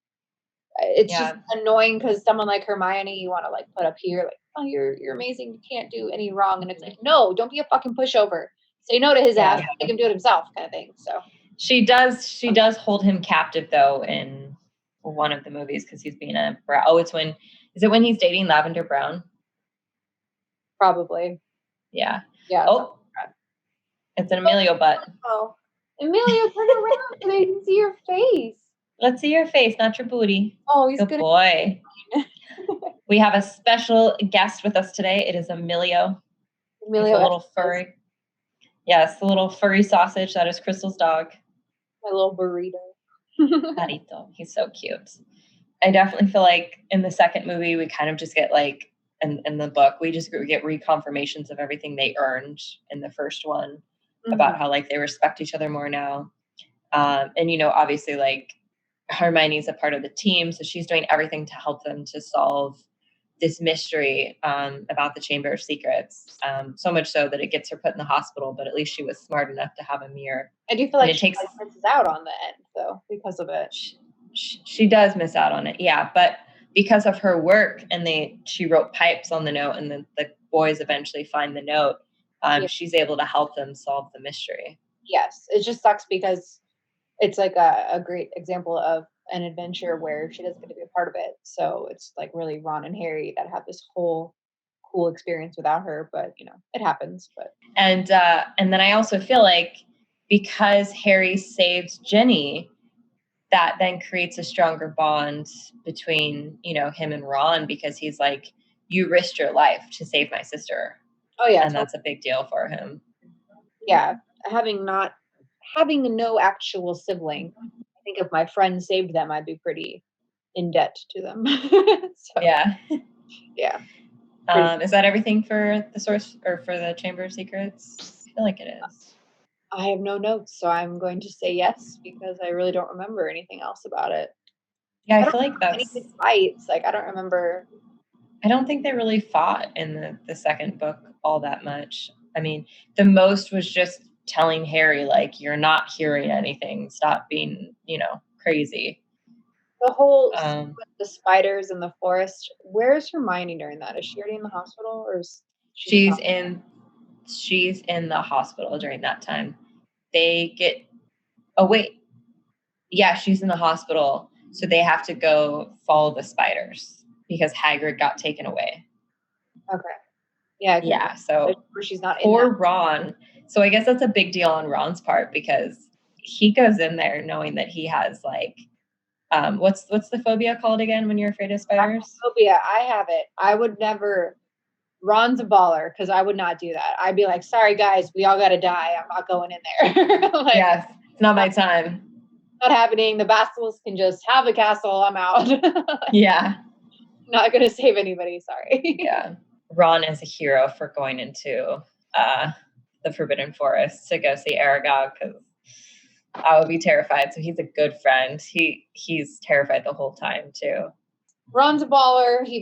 it's just annoying because someone like Hermione you want to like put up here like, oh, you're amazing, you can't do any wrong, and it's like, no, don't be a fucking pushover. Say no to his ass, make him do it himself, kind of thing. So she does hold him captive though in one of the movies because he's being a brat. Oh, is it when he's dating Lavender Brown? Probably. Yeah. Yeah. Oh, it's an Emilio butt. Oh, Emilio, turn around so they can see your face. Let's see your face, not your booty. Oh, he's good boy. We have a special guest with us today. It is Emilio. Emilio, it's a little furry. Yes, the little furry sausage that is Crystal's dog. My little burrito. Burrito. He's so cute. I definitely feel like in the second movie, we kind of just get like, in the book, we just get reconfirmations of everything they earned in the first one about how like they respect each other more now. And, you know, obviously like Hermione's a part of the team, so she's doing everything to help them to solve this mystery about the Chamber of Secrets. So much so that it gets her put in the hospital, but at least she was smart enough to have a mirror. I do feel like she misses out on the end though because of it. She does miss out on it, yeah, but because of her work and she wrote pipes on the note and the boys eventually find the note, she's able to help them solve the mystery. Yes, it just sucks because it's like a great example of an adventure where she doesn't get to be a part of it. So it's like really Ron and Harry that have this whole cool experience without her, but it happens. But and then I also feel like because Harry saves Ginny, that then creates a stronger bond between him and Ron, because he's like, you risked your life to save my sister. Oh yeah, and that's a big deal for him. Yeah, having no actual sibling, I think if my friend saved them, I'd be pretty in debt to them. So, Yeah. yeah. Is that everything for the source or for the Chamber of Secrets? I feel like it is. I have no notes, so I'm going to say yes because I really don't remember anything else about it. Yeah, I feel like that's any big fights. Like I don't remember. I don't think they really fought in the second book all that much. I mean, the most was just telling Harry, like, you're not hearing anything. Stop being, crazy. The whole with the spiders in the forest. Where's Hermione during that? Is she already in the hospital, or is she's in the hospital during that time? They get yeah, she's in the hospital, so they have to go follow the spiders because Hagrid got taken away. Okay. Yeah. Yeah. So she's not poor Ron. So I guess that's a big deal on Ron's part because he goes in there knowing that he has like, what's the phobia called again when you're afraid of spiders? Phobia. I have it. I would never. Ron's a baller because I would not do that. I'd be like, sorry guys, we all gotta die. I'm not going in there. Like, yes, it's not my time. Not happening. The basilisk can just have the castle. I'm out. Yeah. Not gonna save anybody. Sorry. Yeah. Ron is a hero for going into the Forbidden Forest to go see Aragog because I would be terrified. So he's a good friend. He's terrified the whole time too. Ron's a baller. He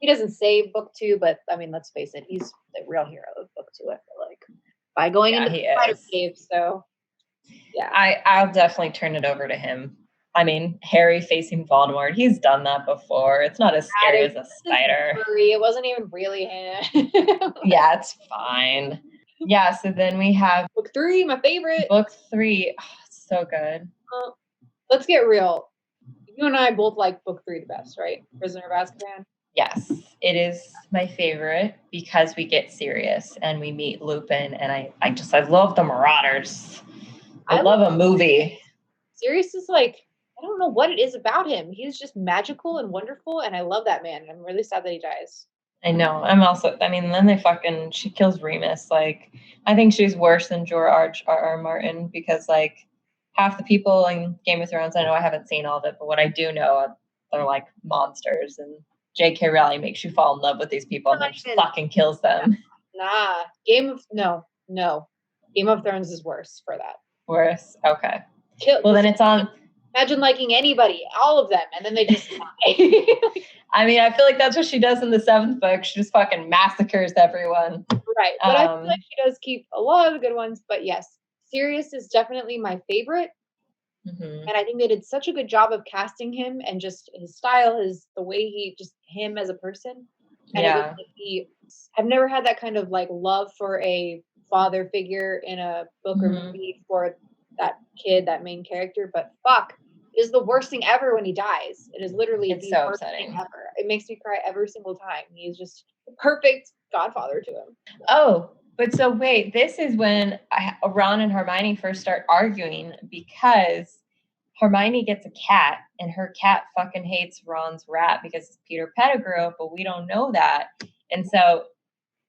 doesn't save book 2, but I mean, let's face it, he's the real hero of book 2. I feel like by going into the spider cave. So yeah, I'll definitely turn it over to him. I mean, Harry facing Voldemort, he's done that before. It's not as scary as a spider. It wasn't even really him. Yeah, it's fine. Yeah, so then we have book 3, my favorite. Book 3, it's so good. Let's get real. You and I both like book 3 the best, right? Prisoner of Azkaban. Yes, it is my favorite because we get Sirius and we meet Lupin, and I love the Marauders. I love a movie. Sirius is like, I don't know what it is about him. He's just magical and wonderful, and I love that man. I'm really sad that he dies. I know. Then she kills Remus. Like, I think she's worse than George R.R. Martin because, like, half the people in Game of Thrones, I know I haven't seen all of it, but what I do know, they're like monsters, and J.K. Rowling makes you fall in love with these people and then just fucking kills them. Nah. Game of Thrones is worse for that. Worse? Okay. Then it's on. Imagine liking anybody, all of them, and then they just die. I mean, I feel like that's what she does in the 7th book. She just fucking massacres everyone. Right. But I feel like she does keep a lot of the good ones. But yes, Sirius is definitely my favorite. Mm-hmm. And I think they did such a good job of casting him and just his style, the way him as a person. And yeah. I've never had that kind of like love for a father figure in a book or movie for that kid, that main character. But fuck, it is the worst thing ever when he dies. It is literally the worst thing ever. It makes me cry every single time. He is just the perfect godfather to him. Oh, but so wait, this is when Ron and Hermione first start arguing because Hermione gets a cat and her cat fucking hates Ron's rat because it's Peter Pettigrew, but we don't know that. And so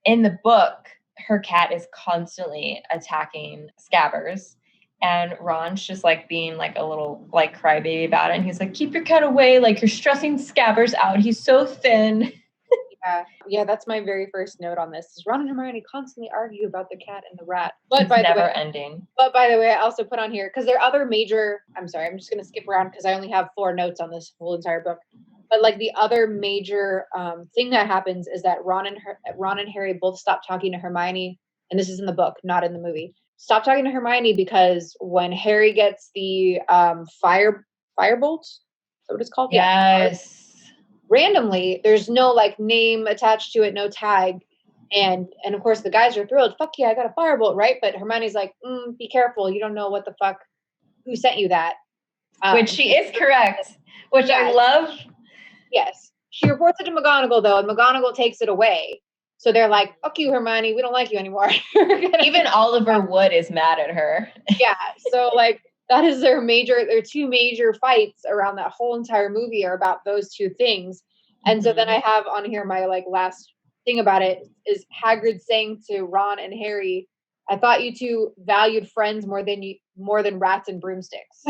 in the book, her cat is constantly attacking Scabbers. And Ron's just like being like a little like crybaby about it. And he's like, keep your cat away. Like, you're stressing Scabbers out. He's so thin. Yeah, that's my very first note on this. Is Ron and Hermione constantly argue about the cat and the rat. But it's never ending. But by the way, I also put on here, because there are other major, I'm sorry, I'm just going to skip around because I only have 4 notes on this whole entire book. But like the other major thing that happens is that Ron and Harry both stop talking to Hermione. And this is in the book, not in the movie. Stop talking to Hermione because when Harry gets the firebolt, is that what it's called? Yes. Randomly, there's no like name attached to it, no tag. And of course the guys are thrilled. Fuck yeah, I got a firebolt, right? But Hermione's like, be careful. You don't know what the fuck, who sent you that. Which she is correct, which I love. Yes. She reports it to McGonagall, though, and McGonagall takes it away. So they're like, fuck you, Hermione. We don't like you anymore. Even Oliver Wood is mad at her. Yeah. So, like, that is their two major fights around that whole entire movie are about those two things. And so then I have on here my, like, last thing about it is Hagrid saying to Ron and Harry, I thought you two valued friends more than rats and broomsticks.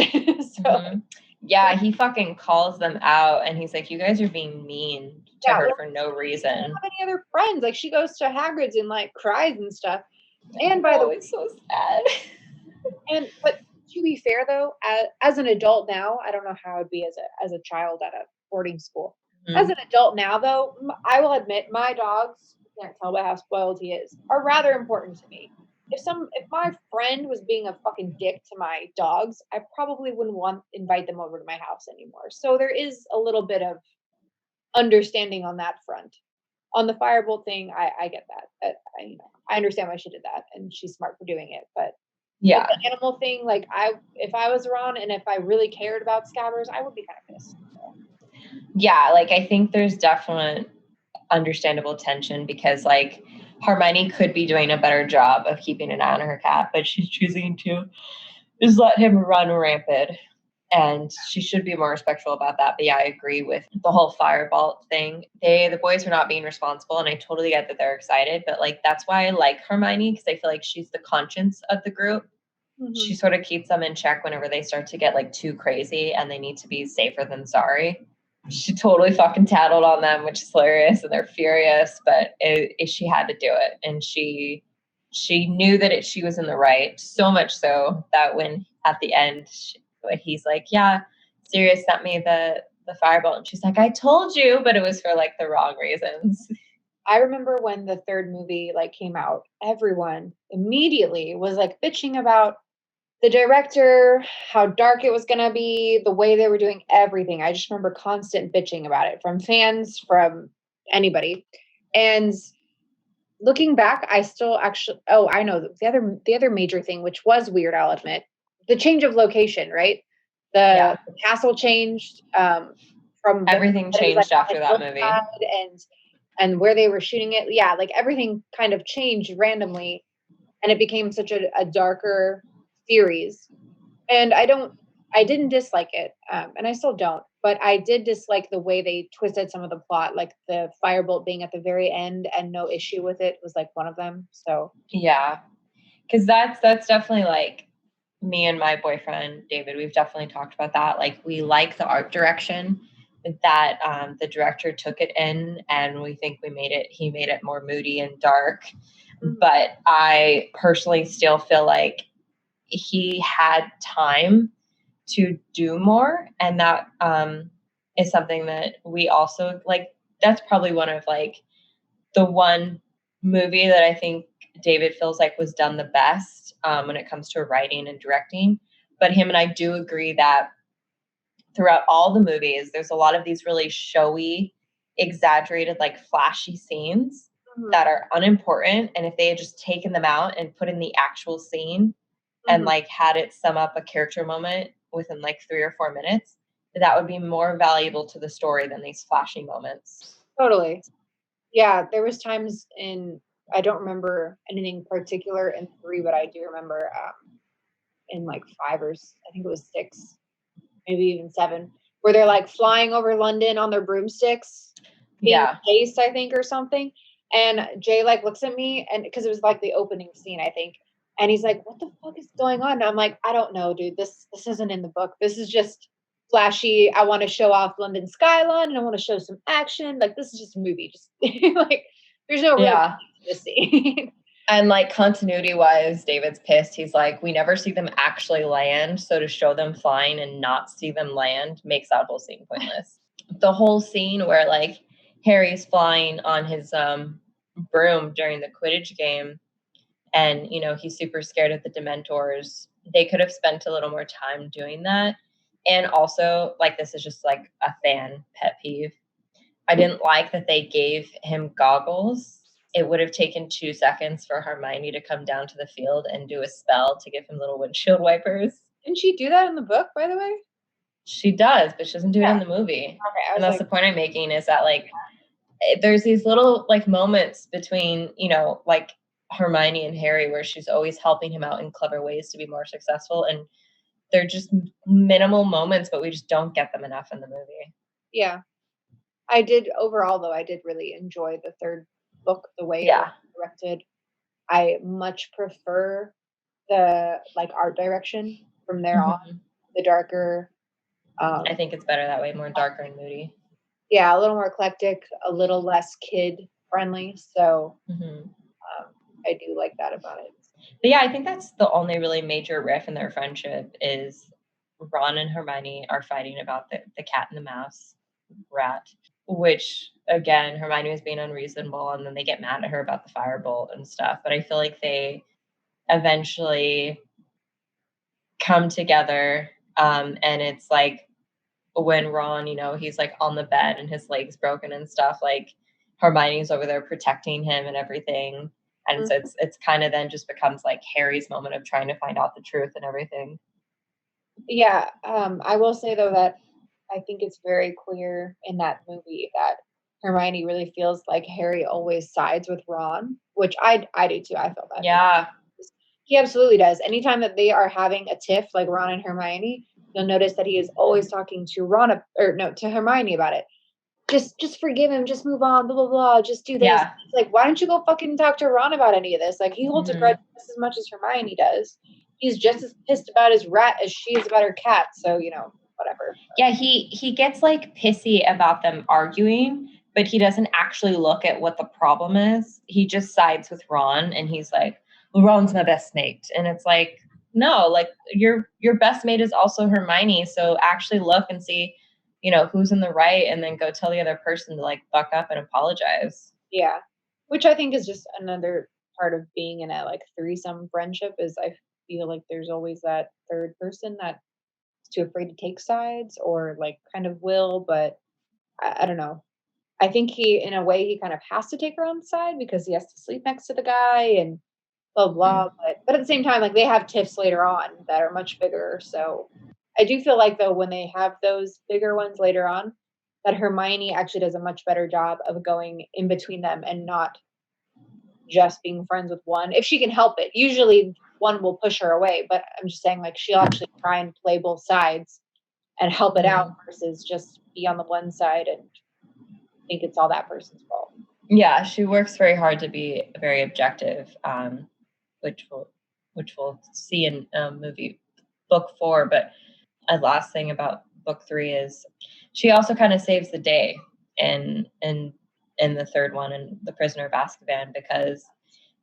Yeah, he fucking calls them out and he's like, you guys are being mean to her for no reason. She doesn't have any other friends. Like, she goes to Hagrid's and, like, cries and stuff. And by the way, it's so sad. But to be fair, though, as an adult now, I don't know how it'd be as a child at a boarding school. As an adult now, though, I will admit my dogs, you can't tell by how spoiled he is, are rather important to me. If my friend was being a fucking dick to my dogs, I probably wouldn't invite them over to my house anymore. So there is a little bit of understanding on that front. On the firebolt thing, I get that. I understand why she did that, and she's smart for doing it. But yeah, the animal thing, like, if I was Ron and if I really cared about Scabbers, I would be kind of pissed. So. Yeah, like, I think there's definite understandable tension because, like, Hermione could be doing a better job of keeping an eye on her cat, but she's choosing to just let him run rampant. And she should be more respectful about that. But yeah, I agree with the whole firebolt thing. The boys were not being responsible, and I totally get that they're excited. But, like, that's why I like Hermione, because I feel like she's the conscience of the group. She sort of keeps them in check whenever they start to get, like, too crazy and they need to be safer than sorry. She totally fucking tattled on them, which is hilarious, and they're furious, but she had to do it. And she knew that she was in the right, so much so that when at the end he's like, yeah, Sirius sent me the firebolt, and she's like, I told you, but it was for, like, the wrong reasons. I remember when the third movie, like, came out, everyone immediately was, like, bitching about the director, how dark it was going to be, the way they were doing everything. I just remember constant bitching about it from fans, from anybody. And looking back, I still actually, I know the other major thing, which was weird, I'll admit, the change of location, right? The castle changed from everything changed after that movie. And where they were shooting it. Yeah, like, everything kind of changed randomly and it became such a darker series. And I didn't dislike it, and I still don't, but I did dislike the way they twisted some of the plot, like the firebolt being at the very end and no issue with it was, like, one of them. So yeah, because that's definitely, like, me and my boyfriend David, we've definitely talked about that. Like, we like the art direction that the director took it in, and we think he made it more moody and dark. But I personally still feel like he had time to do more, and that is something that we also like. That's probably one of, like, the one movie that I think David feels like was done the best when it comes to writing and directing. But him and I do agree that throughout all the movies, there's a lot of these really showy, exaggerated, like, flashy scenes that are unimportant. And if they had just taken them out and put in the actual scene and, like, had it sum up a character moment within, like, 3 or 4 minutes, that would be more valuable to the story than these flashy moments. Totally. Yeah, there was times I don't remember anything particular in 3, but I do remember in, like, 5 or I think it was 6, maybe even 7, where they're, like, flying over London on their broomsticks, being chased, I think, or something. And Jay, like, looks at me, and because it was, like, the opening scene, I think, and he's like, "What the fuck is going on?" And I'm like, "I don't know, dude. This isn't in the book. This is just flashy. I want to show off London skyline, and I want to show some action. Like, this is just a movie. Just like, there's no real to this scene." And, like, continuity wise, David's pissed. He's like, we never see them actually land, so to show them flying and not see them land makes that whole scene pointless. The whole scene where, like, Harry's flying on his broom during the Quidditch game, and, you know, he's super scared of the Dementors. They could have spent a little more time doing that. And also, like, this is just, like, a fan pet peeve. I didn't like that they gave him goggles. It would have taken 2 seconds for Hermione to come down to the field and do a spell to give him little windshield wipers. Didn't she do that in the book, by the way? She does, but she doesn't do it Yeah. in the movie. Okay, And that's the point I'm making, is that like there's these little like moments between, you know, like Hermione and Harry where she's always helping him out in clever ways to be more successful, and they're just minimal moments, but we just don't get them enough in the movie. Yeah. I did really enjoy the third book, the way it was directed. I much prefer the like art direction from there on, the darker. I think it's better that way, more darker and moody. Yeah, a little more eclectic, a little less kid friendly. So I do like that about it. But yeah, I think that's the only really major riff in their friendship is Ron and Hermione are fighting about the cat and the mouse rat, which again, Hermione was being unreasonable, and then they get mad at her about the firebolt and stuff. But I feel like they eventually come together, and it's like when Ron, you know, he's like on the bed and his leg's broken and stuff, like Hermione's over there protecting him and everything. And so it's kind of then just becomes like Harry's moment of trying to find out the truth and everything. Yeah, I will say though that I think it's very clear in that movie that Hermione really feels like Harry always sides with Ron, which I do too. I felt that. Yeah. He absolutely does. Anytime that they are having a tiff, like Ron and Hermione, you'll notice that he is always talking to to Hermione about it. Just forgive him, just move on, blah blah blah, just do this. Yeah. It's like, why don't you go fucking talk to Ron about any of this? Like, he holds a grudge just as much as Hermione does. He's just as pissed about his rat as she is about her cat. So, you know, whatever. Yeah, he gets like pissy about them arguing, but he doesn't actually look at what the problem is. He just sides with Ron, and he's like, well, Ron's my best mate. And it's like, no, like your best mate is also Hermione. So actually look and see, you know, who's in the right, and then go tell the other person to like buck up and apologize. Yeah. Which I think is just another part of being in a like threesome friendship, is I feel like there's always that third person that's too afraid to take sides, or like kind of will, but I don't know. I think in a way, he kind of has to take her own side because he has to sleep next to the guy and blah blah. But at the same time, like, they have tiffs later on that are much bigger. So I do feel like though when they have those bigger ones later on, that Hermione actually does a much better job of going in between them and not just being friends with one if she can help it. Usually one will push her away, but I'm just saying, like, she'll actually try and play both sides and help it out versus just be on the one side and think it's all that person's fault. Yeah, she works very hard to be very objective, which we'll see in book 4. But a last thing about book 3 is she also kind of saves the day in the third one, in The Prisoner of Azkaban, because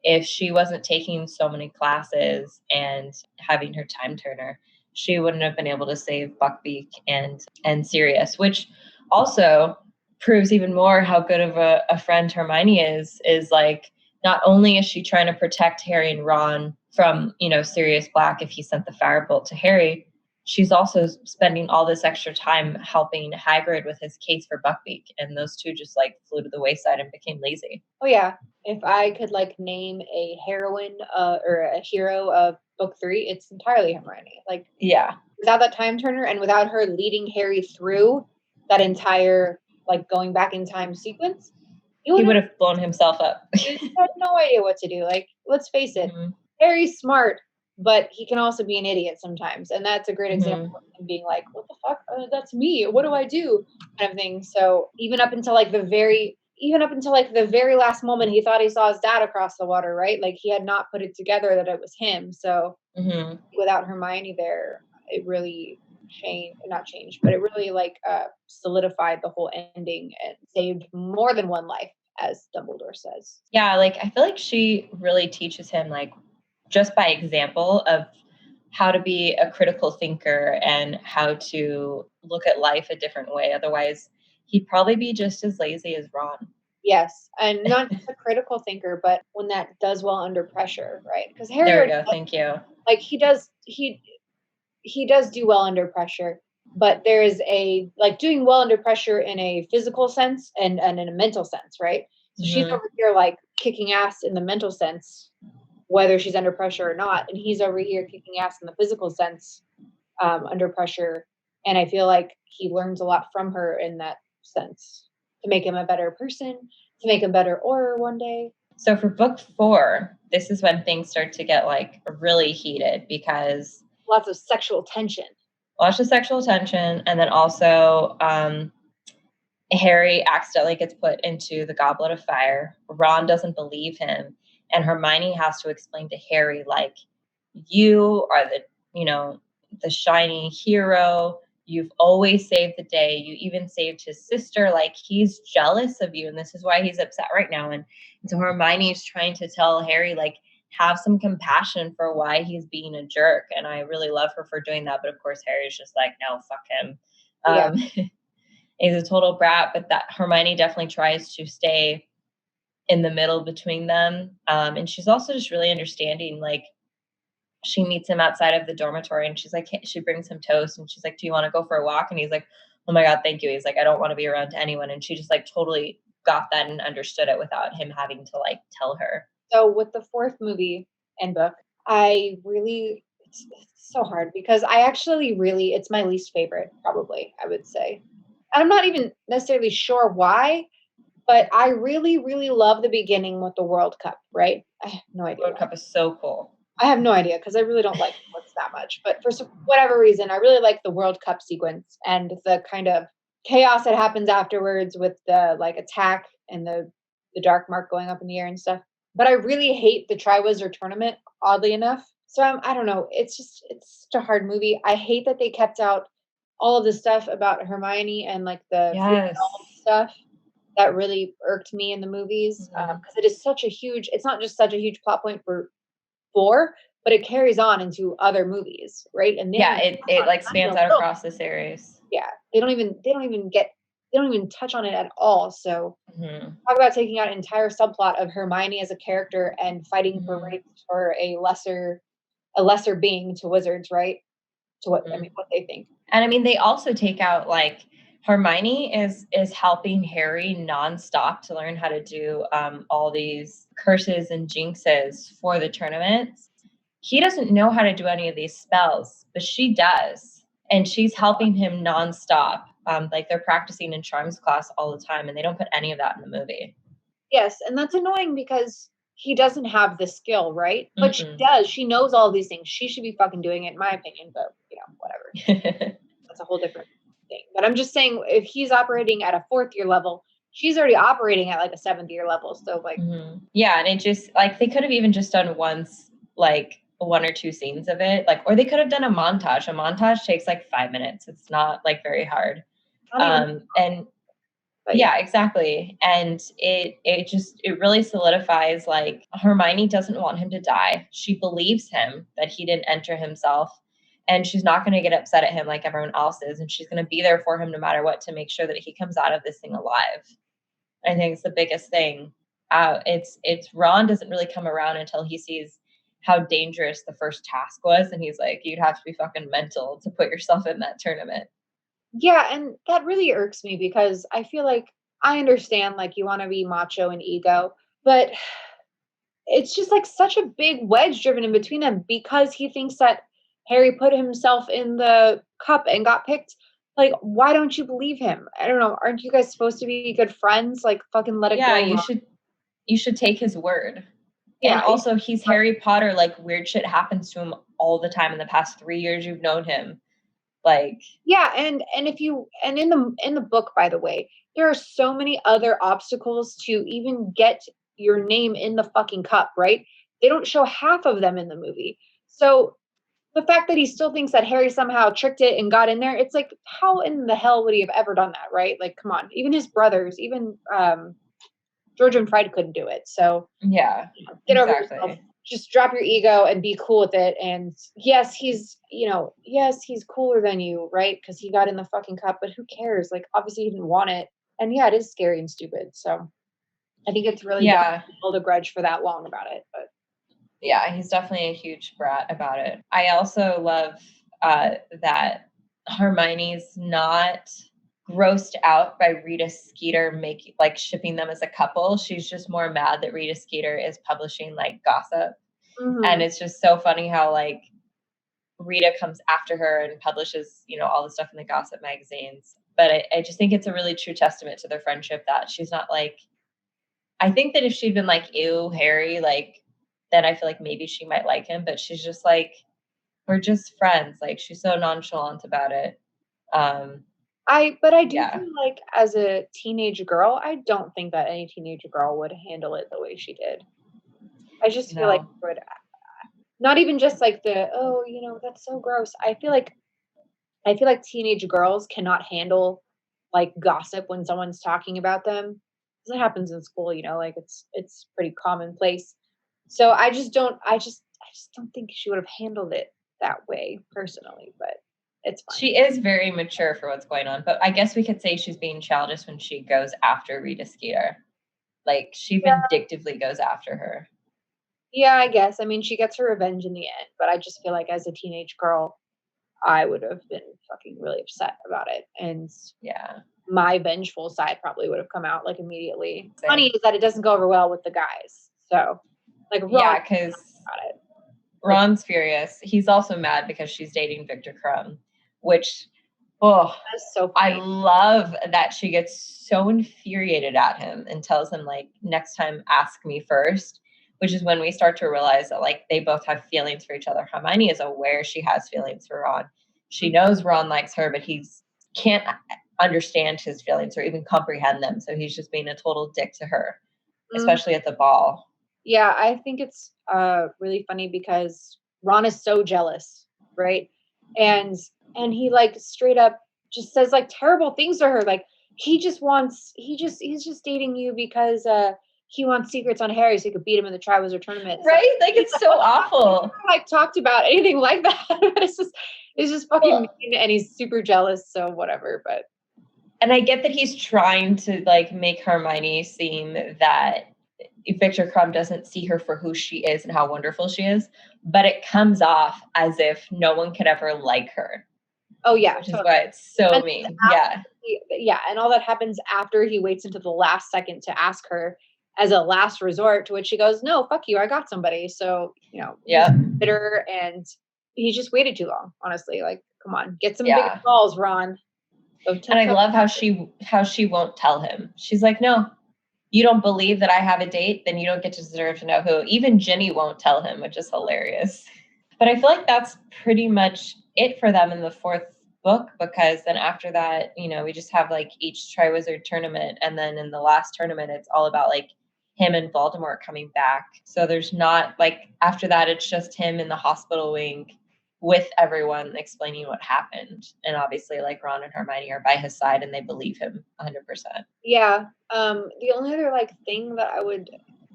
if she wasn't taking so many classes and having her time turner, she wouldn't have been able to save Buckbeak and Sirius, which also proves even more how good of a friend Hermione is like, not only is she trying to protect Harry and Ron from, you know, Sirius Black if he sent the firebolt to Harry, she's also spending all this extra time helping Hagrid with his case for Buckbeak, and those two just like flew to the wayside and became lazy. Oh yeah, if I could like name a heroine or a hero of book 3, it's entirely Hermione. Like, yeah, without that time turner and without her leading Harry through that entire like going back in time sequence, he would have blown himself up. He had no idea what to do. Like, let's face it, Harry's smart, but he can also be an idiot sometimes, and that's a great example of him being like, "What the fuck? That's me. What do I do?" kind of thing. So even up until like the very last moment, he thought he saw his dad across the water, right? Like, he had not put it together that it was him. So without Hermione there, it really it really like solidified the whole ending and saved more than one life, as Dumbledore says. Yeah, like I feel like she really teaches him, like, just by example, of how to be a critical thinker and how to look at life a different way. Otherwise, he'd probably be just as lazy as Ron. Yes, and not just a critical thinker, but one that does well under pressure, right? Because Harry, there we go. Thank you. Like, he does do well under pressure, but there is a like doing well under pressure in a physical sense and in a mental sense, right? So she's over here like kicking ass in the mental sense, whether she's under pressure or not, and he's over here kicking ass in the physical sense, under pressure. And I feel like he learns a lot from her in that sense to make him a better person, to make him better Auror one day. So for book 4, this is when things start to get like really heated because lots of sexual tension. Lots of sexual tension, and then also Harry accidentally gets put into the Goblet of Fire. Ron doesn't believe him, and Hermione has to explain to Harry, like, you are the shiny hero. You've always saved the day. You even saved his sister. Like, he's jealous of you, and this is why he's upset right now. And so Hermione is trying to tell Harry, like, have some compassion for why he's being a jerk. And I really love her for doing that. But of course, Harry's just like, no, fuck him. Yeah. He's a total brat, but that Hermione definitely tries to stay in the middle between them. And she's also just really understanding. Like, she meets him outside of the dormitory and she's like, she brings him toast and she's like, do you want to go for a walk? And he's like, oh my God, thank you. He's like, I don't want to be around anyone. And she just like totally got that and understood it without him having to like tell her. So with the 4th movie and book, it's so hard because it's my least favorite, probably, I would say. And I'm not even necessarily sure why, but I really, really love the beginning with the World Cup, right? I have no idea. World Cup is so cool. I have no idea because I really don't like books that much. But for whatever reason, I really like the World Cup sequence and the kind of chaos that happens afterwards with the like attack and the dark mark going up in the air and stuff. But I really hate the Triwizard Tournament, oddly enough. So I don't know. It's such a hard movie. I hate that they kept out all of the stuff about Hermione and like the stuff. That really irked me in the movies because it is it's not just such a huge plot point for 4, but it carries on into other movies, right? And it like spans out across the series. Yeah, they don't even touch on it at all. So talk about taking out an entire subplot of Hermione as a character and fighting for rights for a lesser being to wizards, right? To what they think. And I mean, they also take out like Hermione is helping Harry nonstop to learn how to do all these curses and jinxes for the tournaments. He doesn't know how to do any of these spells, but she does. And she's helping him nonstop. Like they're practicing in charms class all the time, and they don't put any of that in the movie. Yes, and that's annoying because he doesn't have the skill, right? But she does. She knows all these things. She should be fucking doing it, in my opinion. But whatever. That's a whole different thing. But I'm just saying, if he's operating at a 4th year level, she's already operating at like a 7th year level. So like, yeah, and it just like they could have even just done once, like 1 or 2 scenes of it, like, or they could have done a montage. A montage takes like 5 minutes. It's not like very hard. Yeah, exactly. And it really solidifies like Hermione doesn't want him to die. She believes him that he didn't enter himself. And she's not going to get upset at him like everyone else is. And she's going to be there for him no matter what to make sure that he comes out of this thing alive. I think it's the biggest thing. It's Ron doesn't really come around until he sees how dangerous the first task was. And he's like, you'd have to be fucking mental to put yourself in that tournament. Yeah, and that really irks me because I feel like I understand like you want to be macho and ego, but it's just like such a big wedge driven in between them because he thinks that Harry put himself in the cup and got picked. Like, why don't you believe him? I don't know. Aren't you guys supposed to be good friends? Like, fucking let it go. Yeah, you should take his word. Yeah, and also, he's Harry Potter. Like, weird shit happens to him all the time in the past 3 years you've known him. Like, yeah, and in the book, by the way, there are so many other obstacles to even get your name in the fucking cup, right? They don't show half of them in the movie. So the fact that he still thinks that Harry somehow tricked it and got in there, it's like, how in the hell would he have ever done that, right? Like, come on. Even his brothers, even George and Fred couldn't do it. So yeah, get over yourself. Just drop your ego and be cool with it. And yes, he's cooler than you, right? Because he got in the fucking cup, but who cares? Like, obviously he didn't want it. And yeah, it is scary and stupid. So I think it's really dumb to hold a grudge for that long about it. But yeah, he's definitely a huge brat about it. I also love that Hermione's not grossed out by Rita Skeeter shipping them as a couple. She's just more mad that Rita Skeeter is publishing like gossip. And it's just so funny how like Rita comes after her and publishes, all the stuff in the gossip magazines. But I just think it's a really true testament to their friendship that she's not like, I think that if she'd been like, ew, Harry, like, then I feel like maybe she might like him. But she's just like, we're just friends. Like, she's so nonchalant about it. But I do Yeah. feel like as a teenage girl, I don't think that any teenage girl would handle it the way she did. I just feel like No. would not even just like that's so gross. I feel like teenage girls cannot handle like gossip when someone's talking about them. 'Cause it happens in school, like it's pretty commonplace. So I just don't think she would have handled it that way personally, but it's fine. She is very mature for what's going on, but I guess we could say she's being childish when she goes after Rita Skeeter. Like, she vindictively goes after her. Yeah, I guess. I mean, she gets her revenge in the end, but I just feel like as a teenage girl, I would have been fucking really upset about it. And yeah, my vengeful side probably would have come out like immediately. Same. Funny is that it doesn't go over well with the guys. So, like, yeah, because Ron's furious. He's also mad because she's dating Victor Crumb, which, that's so funny. I love that she gets so infuriated at him and tells him, like, next time ask me first, which is when we start to realize that, like, they both have feelings for each other. Hermione is aware she has feelings for Ron. She knows Ron likes her, but he can't understand his feelings or even comprehend them. So he's just being a total dick to her, especially at the ball. Yeah, I think it's really funny because Ron is so jealous, right? And he like straight up just says like terrible things to her. Like he's just dating you because he wants secrets on Harry so he could beat him in the Triwizard Tournament. Right? Like it's so awful. Never, like talked about anything like that. It's just fucking mean, and he's super jealous, so whatever, but and I get that he's trying to like make Hermione seem that Victor Crumb doesn't see her for who she is and how wonderful she is, but it comes off as if no one could ever like her. Oh yeah, which is why it's so mean. Yeah, and all that happens after he waits until the last second to ask her as a last resort, to which she goes, "No, fuck you, I got somebody." So bitter, and he just waited too long. Honestly, like, come on, get some big balls, Ron. And I love how she won't tell him. She's like, "No, you don't believe that I have a date, then you don't get to deserve to know who." Even Ginny won't tell him, which is hilarious. But I feel like that's pretty much it for them in the fourth book, because then after that, we just have like each Triwizard Tournament, and then in the last tournament, it's all about like him and Voldemort coming back. So there's not like after that, it's just him in the hospital wing with everyone explaining what happened, and obviously like Ron and Hermione are by his side and they believe him 100%. Yeah. The only other like thing that I would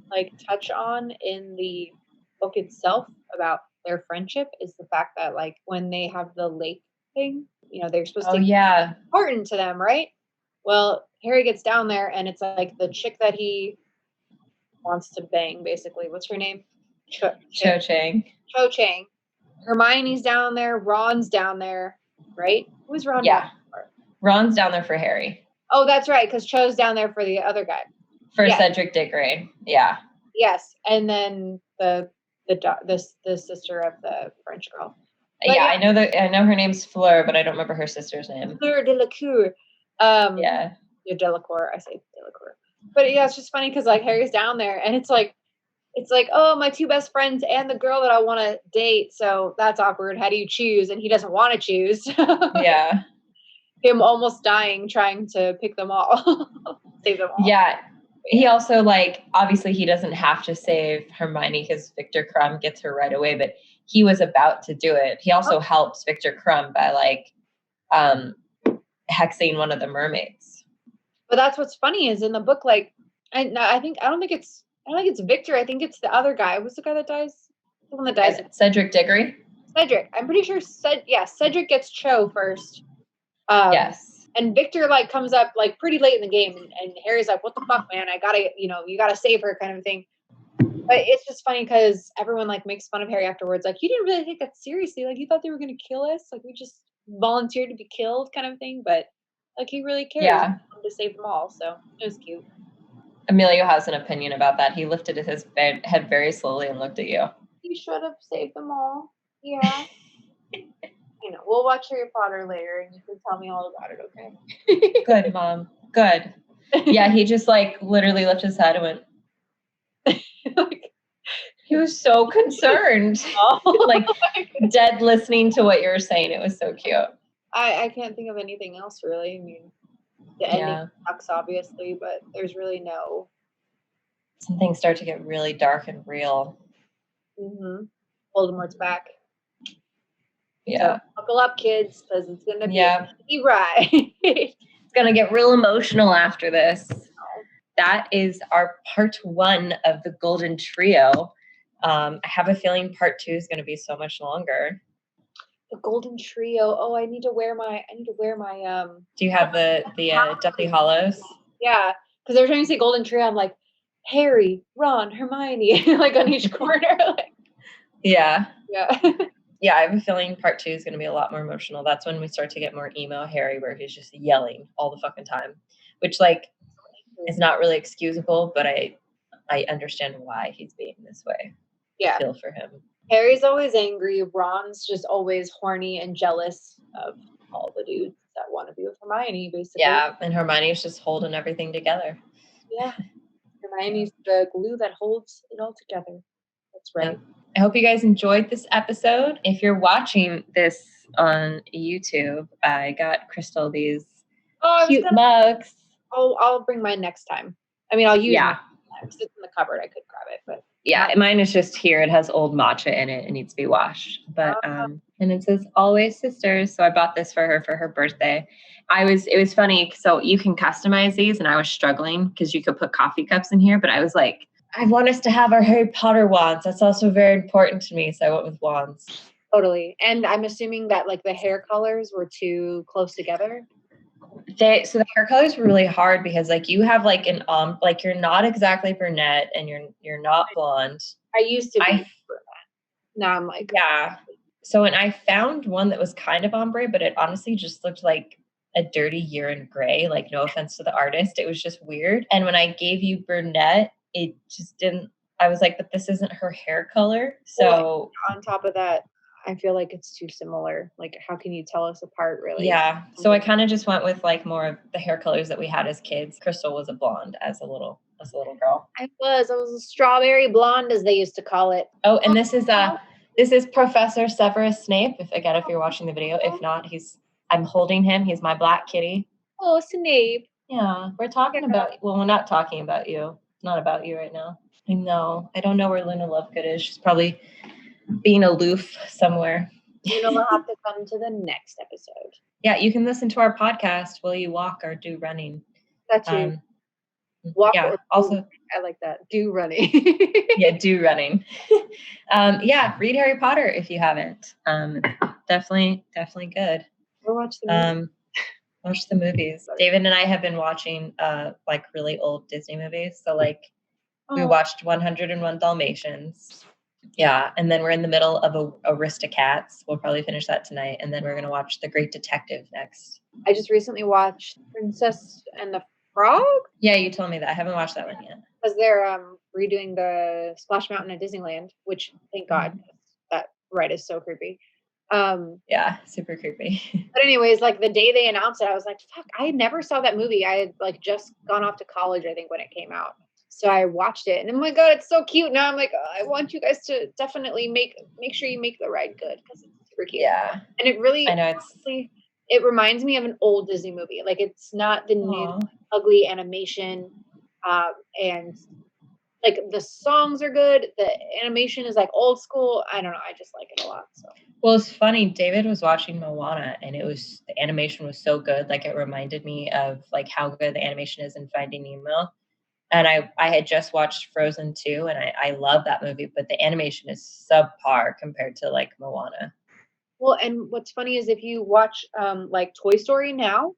like touch on in the book itself about their friendship is the fact that like when they have the lake thing, they're supposed to be important to them, right? Well, Harry gets down there and it's like the chick that he wants to bang, basically. What's her name? Cho Chang. Cho Chang. Hermione's down there. Ron's down there, right? Who's Ron down there for? Ron's down there for Harry. Oh, that's right, because Cho's down there for the other guy. For Cedric Diggory. Yeah. Yes, and then the sister of the French girl. But I know her name's Fleur, but I don't remember her sister's name. Fleur Delacour. Delacour. I say Delacour. But yeah, it's just funny because like Harry's down there, and it's like, oh, my two best friends and the girl that I want to date. So that's awkward. How do you choose? And he doesn't want to choose. Yeah. Him almost dying trying to pick them all, save them all. Yeah. He also like obviously he doesn't have to save Hermione because Victor Crumb gets her right away, but he was about to do it. He also helps Victor Crumb by like hexing one of the mermaids. But that's what's funny is in the book, like I don't think it's Victor. I think it's the other guy. Who's the guy that dies? The one that dies. Cedric Diggory. Cedric. I'm pretty sure. Cedric gets Cho first. Yes. And Victor like comes up like pretty late in the game, and Harry's like, "What the fuck, man? I gotta, you gotta save her," kind of thing. But it's just funny because everyone like makes fun of Harry afterwards. Like, you didn't really take that seriously. Like, you thought they were gonna kill us. Like, we just volunteered to be killed, kind of thing. But like, he really cares. Yeah. He wanted to save them all, so it was cute. Emilio has an opinion about that. He lifted his head very slowly and looked at you. He should have saved them all. Yeah. We'll watch Harry Potter later, and you can tell me all about it. Okay. Good, Mom. Good. Yeah, he just like literally lifted his head and went. He was so concerned, like dead listening to what you were saying. It was so cute. I can't think of anything else really. I mean, the ending sucks, obviously, but there's really no. Some things start to get really dark and real. Mm-hmm. Voldemort's back. Yeah. So buckle up, kids, because it's gonna be a ride. It's gonna get real emotional after this. That is our part 1 of the Golden Trio. I have a feeling part 2 is gonna be so much longer. The Golden Trio. Oh, I need to wear my. Do you have the Deathly Hallows? Yeah, because every time you say Golden Trio, I'm like Harry, Ron, Hermione, like on each corner. Yeah. Yeah. Yeah, I have a feeling part 2 is going to be a lot more emotional. That's when we start to get more emo Harry, where he's just yelling all the fucking time, which like is not really excusable, but I understand why he's being this way. Yeah. I feel for him. Harry's always angry. Ron's just always horny and jealous of all the dudes that want to be with Hermione, basically. Yeah, and Hermione's just holding everything together. Yeah. Hermione's the glue that holds it all together. That's right. Yeah. I hope you guys enjoyed this episode. If you're watching this on YouTube, I got Crystal these cute mugs. I'll bring mine next time. I mean, I'll use mine next. It's in the cupboard. I could grab it, but mine is just here. It has old matcha in it. It needs to be washed. But and it says always sisters. So I bought this for her birthday. It was funny. So you can customize these, and I was struggling because you could put coffee cups in here, but I was like, I want us to have our Harry Potter wands. That's also very important to me. So I went with wands. Totally. And I'm assuming that like the hair colors were too close together. So the hair colors were really hard because like you have like an like you're not exactly brunette and you're not blonde. I used to be brunette. Now I'm like So and I found one that was kind of ombre, but it honestly just looked like a dirty urine gray. Like no offense to the artist, it was just weird. And when I gave you brunette, it just didn't. I was like, but this isn't her hair color. So on top of that, I feel like it's too similar. Like, how can you tell us apart, really? Yeah. So I kind of just went with like more of the hair colors that we had as kids. Crystal was a blonde as a little girl. I was a strawberry blonde, as they used to call it. Oh, and this is Professor Severus Snape. If you're watching the video, if not, I'm holding him. He's my black kitty. Oh, Snape. Yeah, we're talking about. Well, we're not talking about you. It's not about you right now. I know. I don't know where Luna Lovegood is. She's probably being aloof somewhere. We'll have to come to the next episode. Yeah, you can listen to our podcast while you walk or do running. That's you. Walk or also I like that. Do running. Yeah, do running. Read Harry Potter if you haven't. Definitely good. Or watch the movies. Watch the movies. David and I have been watching like really old Disney movies. So like we watched 101 Dalmatians. Yeah, and then we're in the middle of Aristocats. We'll probably finish that tonight, and then we're gonna watch The Great Detective next. I just recently watched Princess and the Frog. Yeah, you told me that. I haven't watched that one yet. Because they're redoing the Splash Mountain at Disneyland, which thank God, that ride is so creepy. Yeah, super creepy. But anyways, like the day they announced it, I was like, fuck, I never saw that movie. I had like just gone off to college, I think, when it came out. So I watched it, and oh my God, it's so cute. Now I'm like, I want you guys to definitely make sure you make the ride good because it's super cute. Yeah. And it really, I know it reminds me of an old Disney movie. Like it's not the new ugly animation, and like the songs are good. The animation is like old school. I don't know. I just like it a lot. So. Well, it's funny. David was watching Moana, and the animation was so good. Like it reminded me of like how good the animation is in Finding Nemo. And I had just watched Frozen 2, and I love that movie, but the animation is subpar compared to like Moana. Well, and what's funny is if you watch like Toy Story now,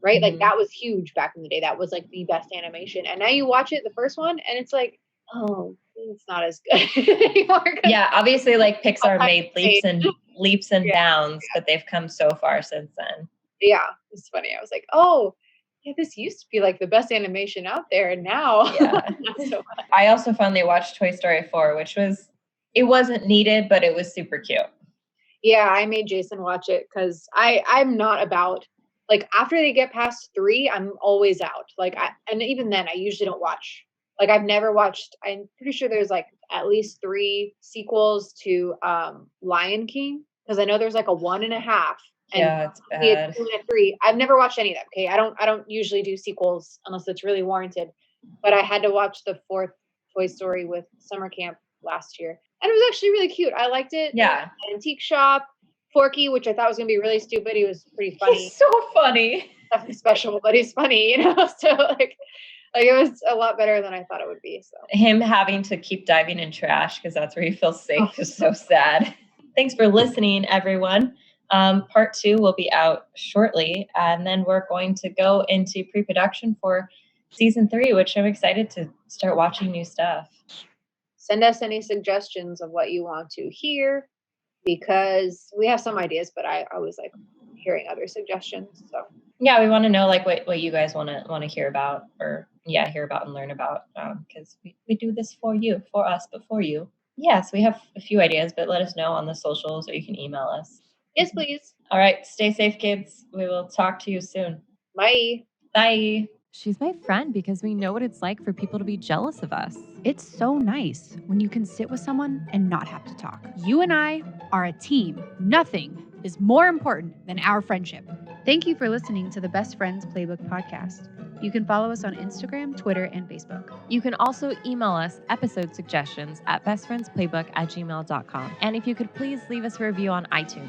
right? Like that was huge back in the day. That was like the best animation. And now you watch it, the first one, and it's like, oh, it's not as good anymore. Yeah, obviously like Pixar made leaps and bounds, but they've come so far since then. Yeah, it's funny. I was like, oh, yeah, this used to be like the best animation out there, and now not so much. I also finally watched Toy Story 4, which wasn't needed, but it was super cute. Yeah, I made Jason watch it because I'm not about, like, after they get past 3, I'm always out. Like, and even then, I usually don't watch. Like, I've never watched. I'm pretty sure there's like at least 3 sequels to Lion King, because I know there's like a 1.5 and Yeah, it's maybe a bad. 2 and a 3. I've never watched any of them. Okay, I don't usually do sequels unless it's really warranted. But I had to watch the 4th Toy Story with summer camp last year, and it was actually really cute. I liked it. Yeah. Antique shop. Forky, which I thought was gonna be really stupid. He was pretty funny. He's so funny. Nothing special, but he's funny, you know. So like it was a lot better than I thought it would be. So Him having to keep diving in trash because that's where he feels safe is so sad. Thanks for listening, everyone. Part 2 will be out shortly, and then we're going to go into pre-production for season 3, which I'm excited to start watching new stuff. send us any suggestions of what you want to hear, because we have some ideas, but I always like hearing other suggestions. So Yeah, we want to know like what you guys want to hear about, or hear about and learn about, because we do this for you, for us, but for you. Yes, we have a few ideas, but let us know on the socials, or you can email us. yes, please. All right, stay safe, kids. We will talk to you soon. Bye. Bye. She's my friend because we know what it's like for people to be jealous of us. It's so nice when you can sit with someone and not have to talk. You and I are a team. Nothing is more important than our friendship. Thank you for listening to the Best Friends Playbook podcast. You can follow us on Instagram, Twitter, and Facebook. You can also email us episode suggestions at bestfriendsplaybook@gmail.com. And if you could please leave us a review on iTunes.